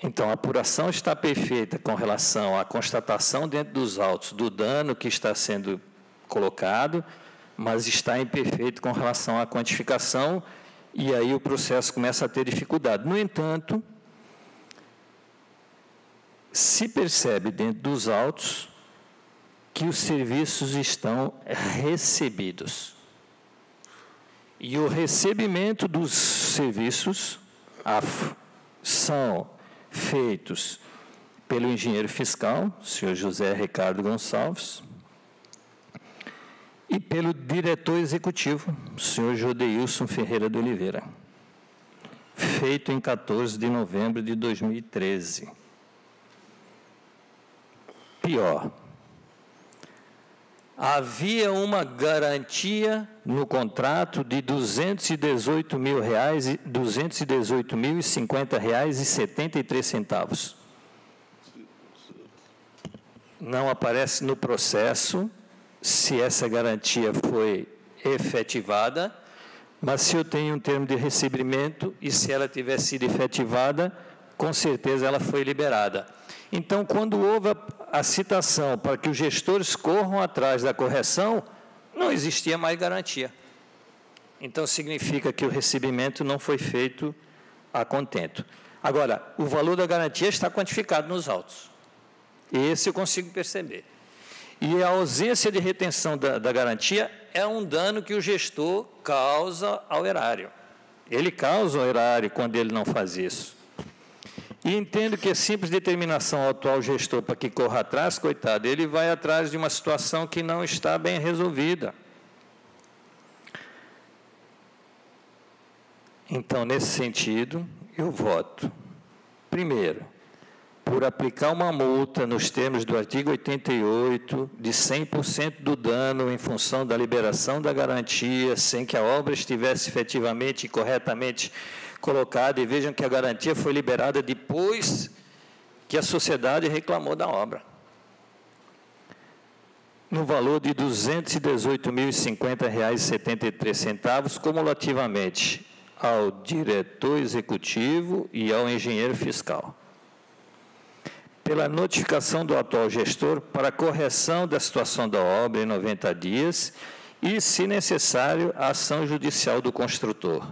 Então, a apuração está perfeita com relação à constatação dentro dos autos do dano que está sendo colocado, mas está imperfeito com relação à quantificação, e aí o processo começa a ter dificuldade. No entanto, se percebe dentro dos autos que os serviços estão recebidos. E o recebimento dos serviços são feitos pelo engenheiro fiscal, senhor José Ricardo Gonçalves, e pelo diretor executivo, senhor Jodeilson Ferreira de Oliveira, feito em 14 de novembro de 2013. Pior, havia uma garantia no contrato de R$ 218.050,73. Não aparece no processo se essa garantia foi efetivada, mas se eu tenho um termo de recebimento e se ela tiver sido efetivada, com certeza ela foi liberada. Então, quando houve a citação para que os gestores corram atrás da correção, não existia mais garantia. Então, significa que o recebimento não foi feito a contento. Agora, o valor da garantia está quantificado nos autos. Esse eu consigo perceber. E a ausência de retenção da garantia é um dano que o gestor causa ao erário. Ele causa ao erário quando ele não faz isso. E entendo que a simples determinação ao atual gestor para que corra atrás, coitado, ele vai atrás de uma situação que não está bem resolvida. Então, nesse sentido, eu voto, primeiro, por aplicar uma multa nos termos do artigo 88, de 100% do dano em função da liberação da garantia, sem que a obra estivesse efetivamente e corretamente colocada, e vejam que a garantia foi liberada depois que a sociedade reclamou da obra. No valor de R$ 218.050,73, cumulativamente ao diretor executivo e ao engenheiro fiscal. Pela notificação do atual gestor para correção da situação da obra em 90 dias e, se necessário, a ação judicial do construtor.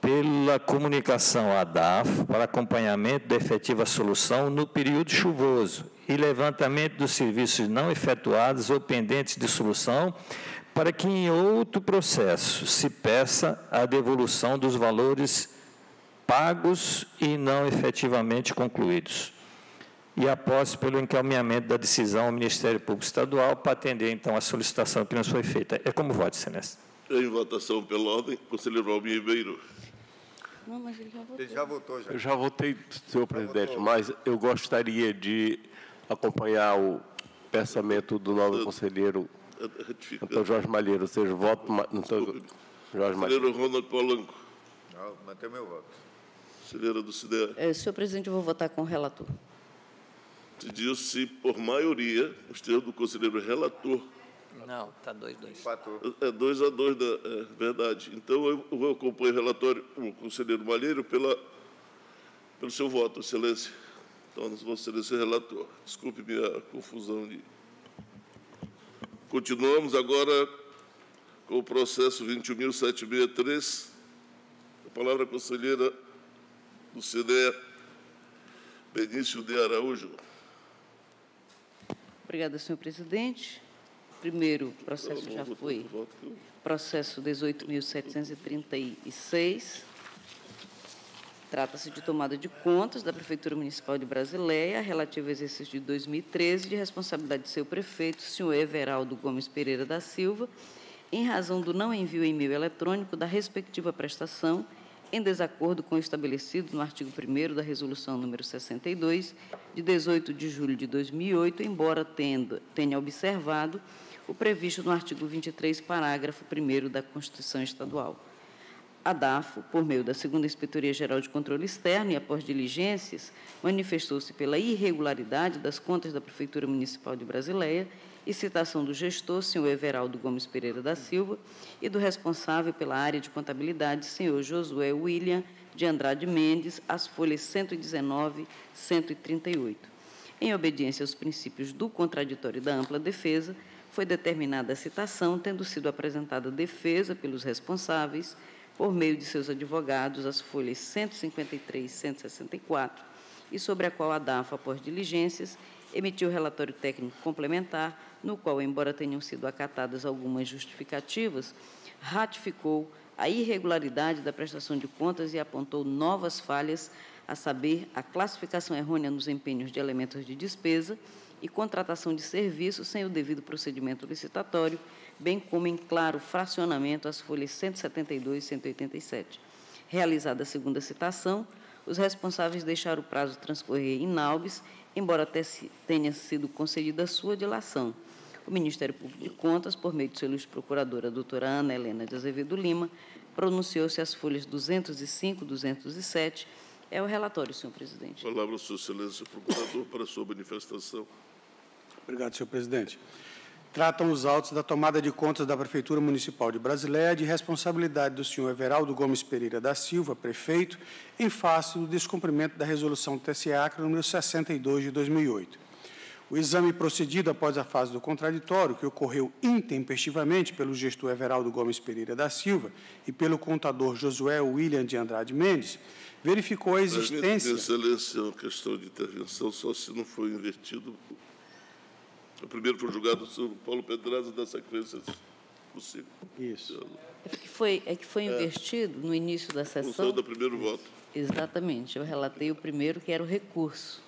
Pela comunicação à DAF para acompanhamento da efetiva solução no período chuvoso e levantamento dos serviços não efetuados ou pendentes de solução, para que em outro processo se peça a devolução dos valores pagos e não efetivamente concluídos. E após pelo encaminhamento da decisão ao Ministério Público Estadual para atender, então, a solicitação que nos foi feita. É como voto, excelência. Em votação pela ordem, conselheiro Valmir Ribeiro. Não, mas ele já votou. Ele já votou, já. Eu já votei, senhor presidente, mas eu gostaria de acompanhar o pensamento do nobre conselheiro Antônio Jorge Malheiro, ou seja, voto Antônio Jorge Malheiro. Conselheiro Ronald Polanco. Não, mantém meu voto. Conselheira do CIDE. Senhor presidente, eu vou votar com o relator. Decidiu-se por maioria, os termos do conselheiro relator. Não, está 2-2. Empatou. É 2-2, é verdade. Então, eu acompanho o relatório, o conselheiro Malheiro, pelo seu voto, excelência. Então, Vossa Excelência relator. Desculpe minha confusão. Continuamos agora com o processo 21.763. A palavra à conselheira do CDE, Benício de Araújo. Obrigada, senhor presidente. Primeiro, o processo já foi. Processo 18.736. Trata-se de tomada de contas da Prefeitura Municipal de Brasileia, relativo ao exercício de 2013, de responsabilidade de seu prefeito, senhor Everaldo Gomes Pereira da Silva, em razão do não envio em e-mail eletrônico da respectiva prestação, em desacordo com o estabelecido no artigo 1º da Resolução número 62, de 18 de julho de 2008, embora tenha observado o previsto no artigo 23, parágrafo 1º da Constituição Estadual. A DAFO, por meio da 2ª Inspetoria-Geral de Controle Externo e após diligências, manifestou-se pela irregularidade das contas da Prefeitura Municipal de Brasileia e citação do gestor, senhor Everaldo Gomes Pereira da Silva, e do responsável pela área de contabilidade, senhor Josué William de Andrade Mendes, as folhas 119 e 138. Em obediência aos princípios do contraditório e da ampla defesa, foi determinada a citação, tendo sido apresentada defesa pelos responsáveis, por meio de seus advogados, as folhas 153 e 164, e sobre a qual a DAFO, após diligências, emitiu relatório técnico complementar, no qual, embora tenham sido acatadas algumas justificativas, ratificou a irregularidade da prestação de contas e apontou novas falhas, a saber, a classificação errônea nos empenhos de elementos de despesa e contratação de serviços sem o devido procedimento licitatório, bem como em claro fracionamento às folhas 172 e 187. Realizada a segunda citação, os responsáveis deixaram o prazo transcorrer inalbis, embora tenha sido concedida a sua dilação. O Ministério Público de Contas, por meio de sua ilustre procuradora, a doutora Ana Helena de Azevedo Lima, pronunciou-se às folhas 205 e 207. É o relatório, senhor presidente. Palavra, sua excelência, procurador, para a sua manifestação. Obrigado, senhor presidente. Tratam os autos da tomada de contas da Prefeitura Municipal de Brasileia de responsabilidade do senhor Everaldo Gomes Pereira da Silva, prefeito, em face do descumprimento da resolução do TCE número 62 de 2008. O exame procedido após a fase do contraditório, que ocorreu intempestivamente pelo gestor Everaldo Gomes Pereira da Silva e pelo contador Josué William de Andrade Mendes, verificou a existência... Excelência, é uma questão de intervenção, só se não for invertido. O primeiro foi julgado o senhor Paulo Pedraza, da sequência possível. Isso. É que foi invertido no início da sessão. Função do primeiro voto. Exatamente. Eu relatei o primeiro, que era o recurso.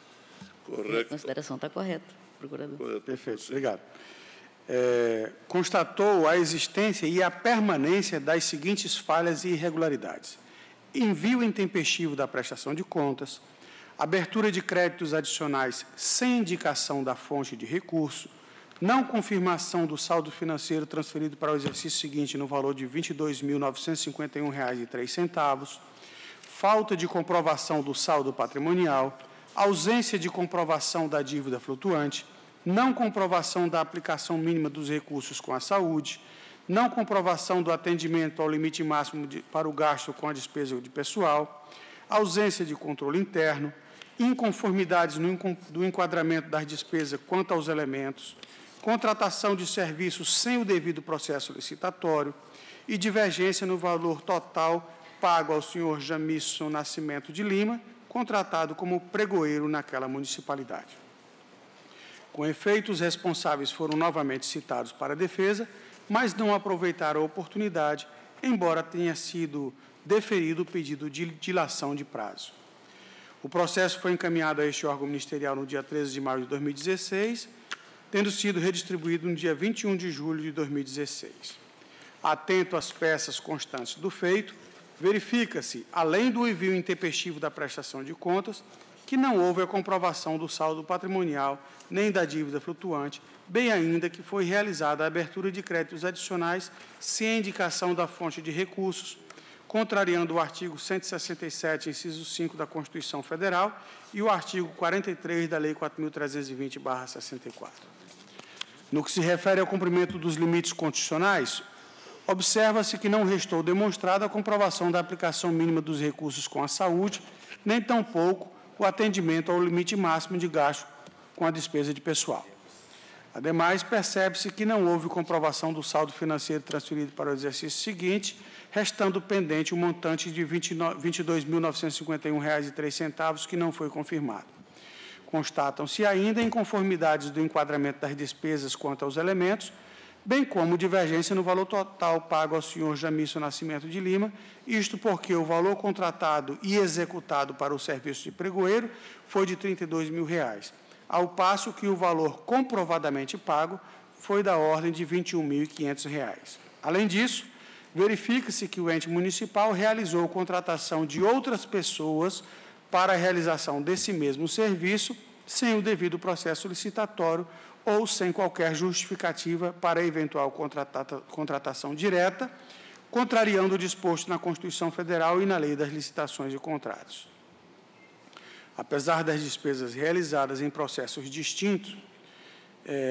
Correto. A consideração está correta, procurador. Correto. Perfeito, obrigado. Constatou a existência e a permanência das seguintes falhas e irregularidades: envio intempestivo da prestação de contas, abertura de créditos adicionais sem indicação da fonte de recurso, não confirmação do saldo financeiro transferido para o exercício seguinte no valor de R$ 22.951,03, falta de comprovação do saldo patrimonial, ausência de comprovação da dívida flutuante, não comprovação da aplicação mínima dos recursos com a saúde, não comprovação do atendimento ao limite máximo para o gasto com a despesa de pessoal, ausência de controle interno, inconformidades do enquadramento das despesas quanto aos elementos, contratação de serviços sem o devido processo licitatório e divergência no valor total pago ao senhor Jamison Nascimento de Lima, contratado como pregoeiro naquela municipalidade. Com efeito, os responsáveis foram novamente citados para a defesa, mas não aproveitaram a oportunidade, embora tenha sido deferido o pedido de dilação de prazo. O processo foi encaminhado a este órgão ministerial no dia 13 de maio de 2016, tendo sido redistribuído no dia 21 de julho de 2016. Atento às peças constantes do feito, verifica-se, além do envio intempestivo da prestação de contas, que não houve a comprovação do saldo patrimonial nem da dívida flutuante, bem ainda que foi realizada a abertura de créditos adicionais sem indicação da fonte de recursos, contrariando o artigo 167, inciso 5 da Constituição Federal e o artigo 43 da Lei 4.320/64. No que se refere ao cumprimento dos limites constitucionais, observa-se que não restou demonstrada a comprovação da aplicação mínima dos recursos com a saúde, nem tampouco o atendimento ao limite máximo de gasto com a despesa de pessoal. Ademais, percebe-se que não houve comprovação do saldo financeiro transferido para o exercício seguinte, restando pendente o montante de R$ 22.951,03, que não foi confirmado. Constatam-se ainda inconformidades do enquadramento das despesas quanto aos elementos, bem como divergência no valor total pago ao senhor Jamício Nascimento de Lima, isto porque o valor contratado e executado para o serviço de pregoeiro foi de R$ 32 mil, ao passo que o valor comprovadamente pago foi da ordem de R$ 21.500. Além disso, verifica-se que o ente municipal realizou contratação de outras pessoas para a realização desse mesmo serviço sem o devido processo licitatório ou sem qualquer justificativa para eventual contratação direta, contrariando o disposto na Constituição Federal e na Lei das Licitações e Contratos. Apesar das despesas realizadas em processos distintos,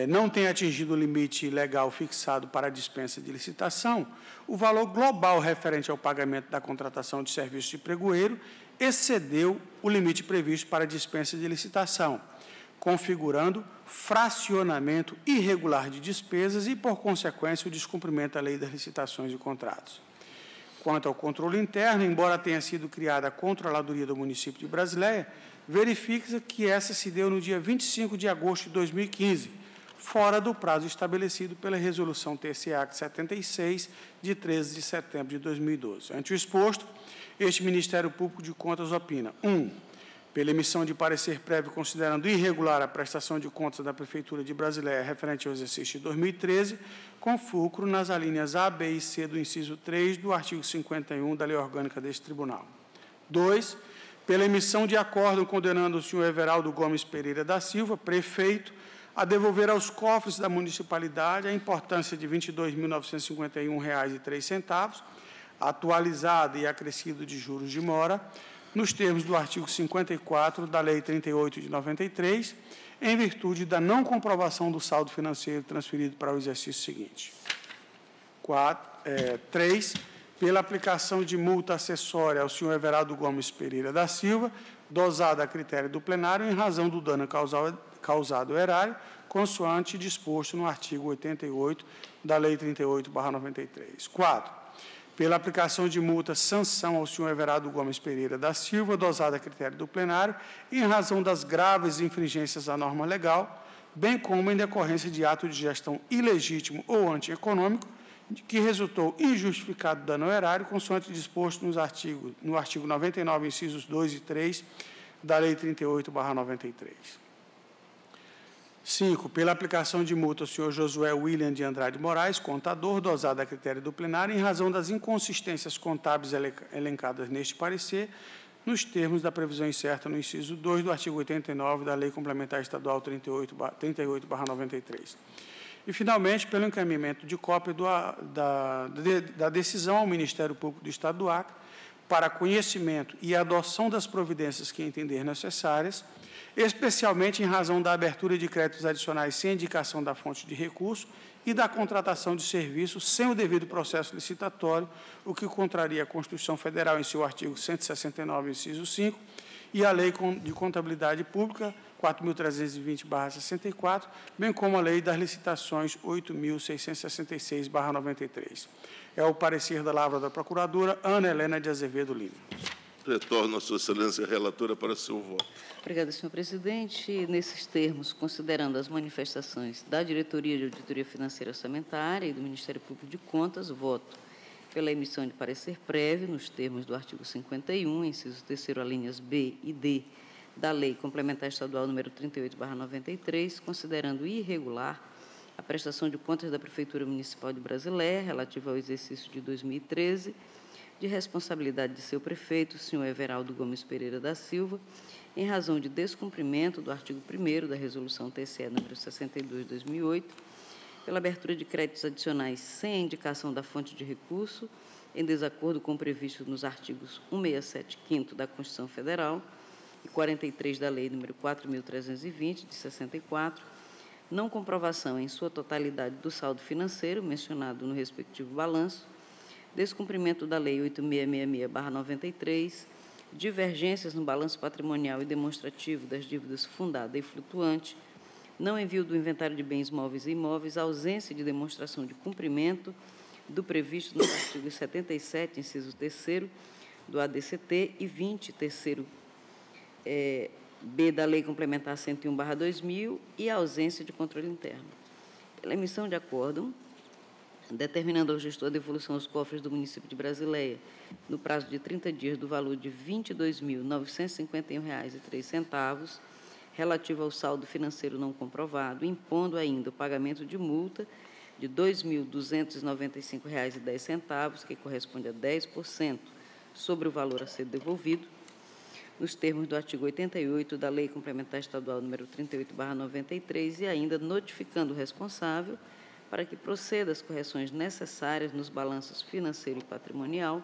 não tem atingido o limite legal fixado para a dispensa de licitação, o valor global referente ao pagamento da contratação de serviço de pregoeiro excedeu o limite previsto para a dispensa de licitação, configurando fracionamento irregular de despesas e, por consequência, o descumprimento da Lei das Licitações e Contratos. Quanto ao controle interno, embora tenha sido criada a Controladoria do município de Brasileia, verifica-se que essa se deu no dia 25 de agosto de 2015, fora do prazo estabelecido pela Resolução TCA 76, de 13 de setembro de 2012. Ante o exposto, este Ministério Público de Contas opina: 1. Pela emissão de parecer prévio considerando irregular a prestação de contas da Prefeitura de Brasileia referente ao exercício de 2013, com fulcro nas alíneas A, B e C do inciso 3 do artigo 51 da Lei Orgânica deste Tribunal. 2. Pela emissão de acórdão condenando o senhor Everaldo Gomes Pereira da Silva, prefeito, a devolver aos cofres da municipalidade a importância de R$ 22.951,03, atualizada e acrescido de juros de mora, nos termos do artigo 54 da Lei 38 de 93, em virtude da não comprovação do saldo financeiro transferido para o exercício seguinte. 3. Pela aplicação de multa acessória ao senhor Everaldo Gomes Pereira da Silva, dosada a critério do plenário em razão do dano causado ao erário, consoante disposto no artigo 88 da Lei 38/93. 4. Pela aplicação de multa sanção ao senhor Everaldo Gomes Pereira da Silva, dosada a critério do plenário, em razão das graves infringências à norma legal, bem como em decorrência de ato de gestão ilegítimo ou antieconômico, que resultou injustificado dano ao erário, consoante disposto no artigo 99, incisos 2 e 3, da Lei 38/93. 5. Pela aplicação de multa ao senhor Josué William de Andrade Moraes, contador, dosada a critério do plenário, em razão das inconsistências contábeis elencadas neste parecer, nos termos da previsão incerta no inciso 2 do artigo 89 da Lei Complementar Estadual 38/93. E, finalmente, pelo encaminhamento de cópia da decisão ao Ministério Público do Estado do Acre, para conhecimento e adoção das providências que entender necessárias, especialmente em razão da abertura de créditos adicionais sem indicação da fonte de recurso e da contratação de serviços sem o devido processo licitatório, o que contraria a Constituição Federal em seu artigo 169, inciso 5, e a Lei de Contabilidade Pública 4.320/64, bem como a Lei das Licitações 8.666/93. É o parecer da Lavra da Procuradora Ana Helena de Azevedo Lima. Retorno a Sua Excelência Relatora para seu voto. Obrigada, senhor presidente. Nesses termos, considerando as manifestações da Diretoria de Auditoria Financeira Orçamentária e do Ministério Público de Contas, voto pela emissão de parecer prévio, nos termos do artigo 51, inciso 3º, alíneas B e D, da Lei Complementar Estadual número 38/93, considerando irregular a prestação de contas da Prefeitura Municipal de Brasileia, relativa ao exercício de 2013, de responsabilidade de seu prefeito, o senhor Everaldo Gomes Pereira da Silva, em razão de descumprimento do artigo 1º da Resolução TCE número 62/2008, pela abertura de créditos adicionais sem a indicação da fonte de recurso, em desacordo com o previsto nos artigos 167, 5º da Constituição Federal e 43 da Lei nº 4.320, de 64, não comprovação em sua totalidade do saldo financeiro mencionado no respectivo balanço, descumprimento da Lei 8666/93, divergências no balanço patrimonial e demonstrativo das dívidas fundada e flutuante, não envio do inventário de bens móveis e imóveis, ausência de demonstração de cumprimento do previsto no artigo 77, inciso 3º, do ADCT e 20, terceiro B da Lei Complementar 101/2000 e a ausência de controle interno. Pela emissão de acórdão, determinando ao gestor a devolução aos cofres do município de Brasileia, no prazo de 30 dias, do valor de R$ 22.951,03, relativo ao saldo financeiro não comprovado, impondo ainda o pagamento de multa de R$ 2.295,10, que corresponde a 10% sobre o valor a ser devolvido, nos termos do artigo 88 da Lei Complementar Estadual número 38/93, e ainda notificando o responsável para que proceda às correções necessárias nos balanços financeiro e patrimonial,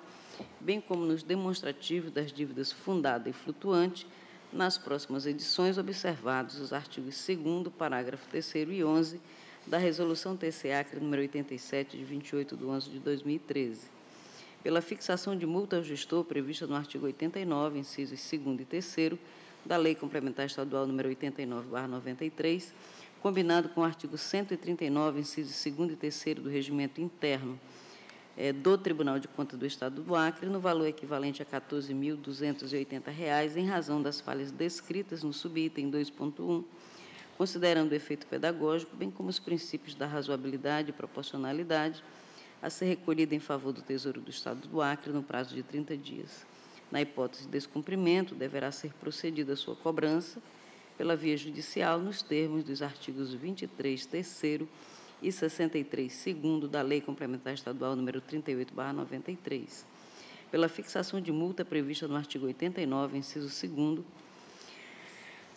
bem como nos demonstrativos das dívidas fundada e flutuante, nas próximas edições, observados os artigos 2º, parágrafo 3º e 11 da Resolução TCE número 87, de 28/11/2013. Pela fixação de multa ao gestor prevista no artigo 89, incisos 2º e 3º, da Lei Complementar Estadual número 89/93, combinado com o artigo 139, incisos 2º e 3º do Regimento Interno do Tribunal de Contas do Estado do Acre, no valor equivalente a R$ 14.280, em razão das falhas descritas no subitem 2.1, considerando o efeito pedagógico, bem como os princípios da razoabilidade e proporcionalidade, a ser recolhida em favor do Tesouro do Estado do Acre no prazo de 30 dias. Na hipótese de descumprimento, deverá ser procedida a sua cobrança pela via judicial, nos termos dos artigos 23, terceiro e 63, segundo da Lei Complementar Estadual número 38/93. Pela fixação de multa prevista no artigo 89, inciso 2º,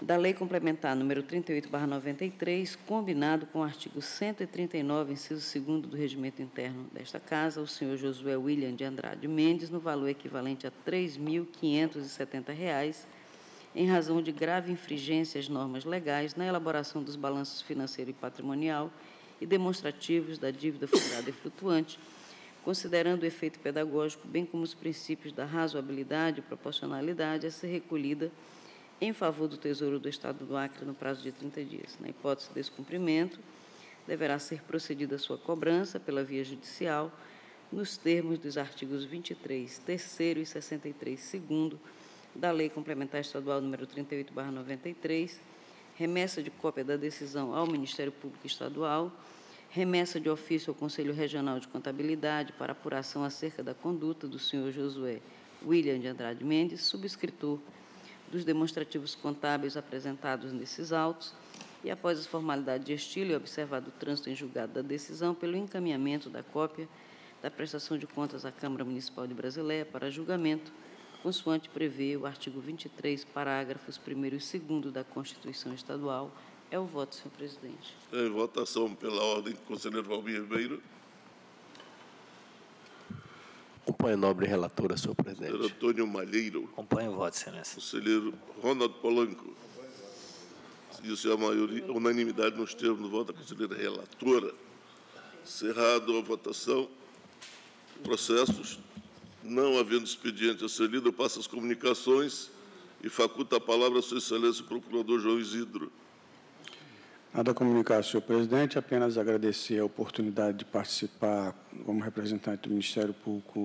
da Lei Complementar número 38/93, combinado com o artigo 139, inciso 2º do Regimento Interno desta Casa, o senhor Josué William de Andrade Mendes, no valor equivalente a R$ 3.570, em razão de grave infringência às normas legais na elaboração dos balanços financeiro e patrimonial e demonstrativos da dívida fundada e flutuante, considerando o efeito pedagógico, bem como os princípios da razoabilidade e proporcionalidade, a ser recolhida em favor do Tesouro do Estado do Acre no prazo de 30 dias. Na hipótese de descumprimento, deverá ser procedida a sua cobrança pela via judicial, nos termos dos artigos 23, terceiro e 63, segundo da Lei Complementar Estadual número 38/93, remessa de cópia da decisão ao Ministério Público Estadual, remessa de ofício ao Conselho Regional de Contabilidade para apuração acerca da conduta do senhor Josué William de Andrade Mendes, subscritor dos demonstrativos contábeis apresentados nesses autos, e após as formalidades de estilo e observado o trânsito em julgado da decisão, pelo encaminhamento da cópia da prestação de contas à Câmara Municipal de Brasileia para julgamento, consoante prevê o artigo 23, parágrafos 1º e 2º da Constituição Estadual. É o voto, senhor presidente. Em votação pela ordem, conselheiro Valmir Ribeiro. Acompanho a nobre relatora, senhor presidente. Conselheiro Antônio Malheiro. Acompanho o voto, excelência. Conselheiro Ronald Polanco. Isso é a maioria, unanimidade nos termos do voto da conselheira relatora. Cerrado a votação, processos. Não havendo expediente a ser lido, eu passo as comunicações e faculto a palavra a sua excelência o procurador João Isidro. Nada a comunicar, senhor presidente, apenas agradecer a oportunidade de participar como representante do Ministério Público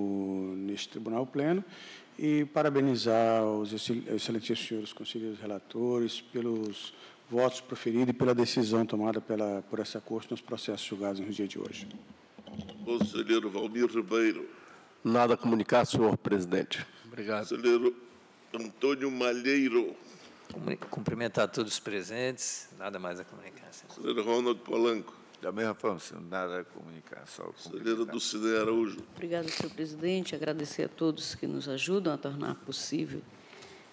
neste Tribunal Pleno e parabenizar os excelentíssimos senhores conselheiros relatores pelos votos proferidos e pela decisão tomada por essa Corte nos processos julgados no dia de hoje. Conselheiro Valmir Ribeiro. Nada a comunicar, senhor presidente. Obrigado. Conselheiro Antônio Malheiro. Cumprimentar todos os presentes. Nada mais a comunicar, senhor. Conselheiro Ronald Polanco. Da mesma forma, senhor, nada a comunicar, só Conselheira Dulcinea Araújo. Obrigada, senhor presidente. Agradecer a todos que nos ajudam a tornar possível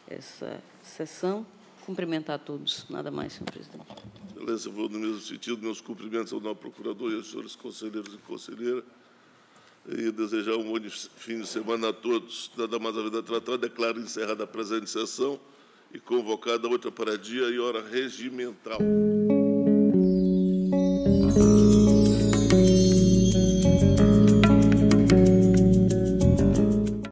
essa sessão. Cumprimentar a todos. Nada mais, senhor presidente. Excelência, vou no mesmo sentido, meus cumprimentos ao novo procurador e aos senhores conselheiros e conselheiras, e desejar um bom fim de semana a todos. Nada mais a vida tratar, declaro encerrada a presente sessão e convocada outra para dia e hora regimental.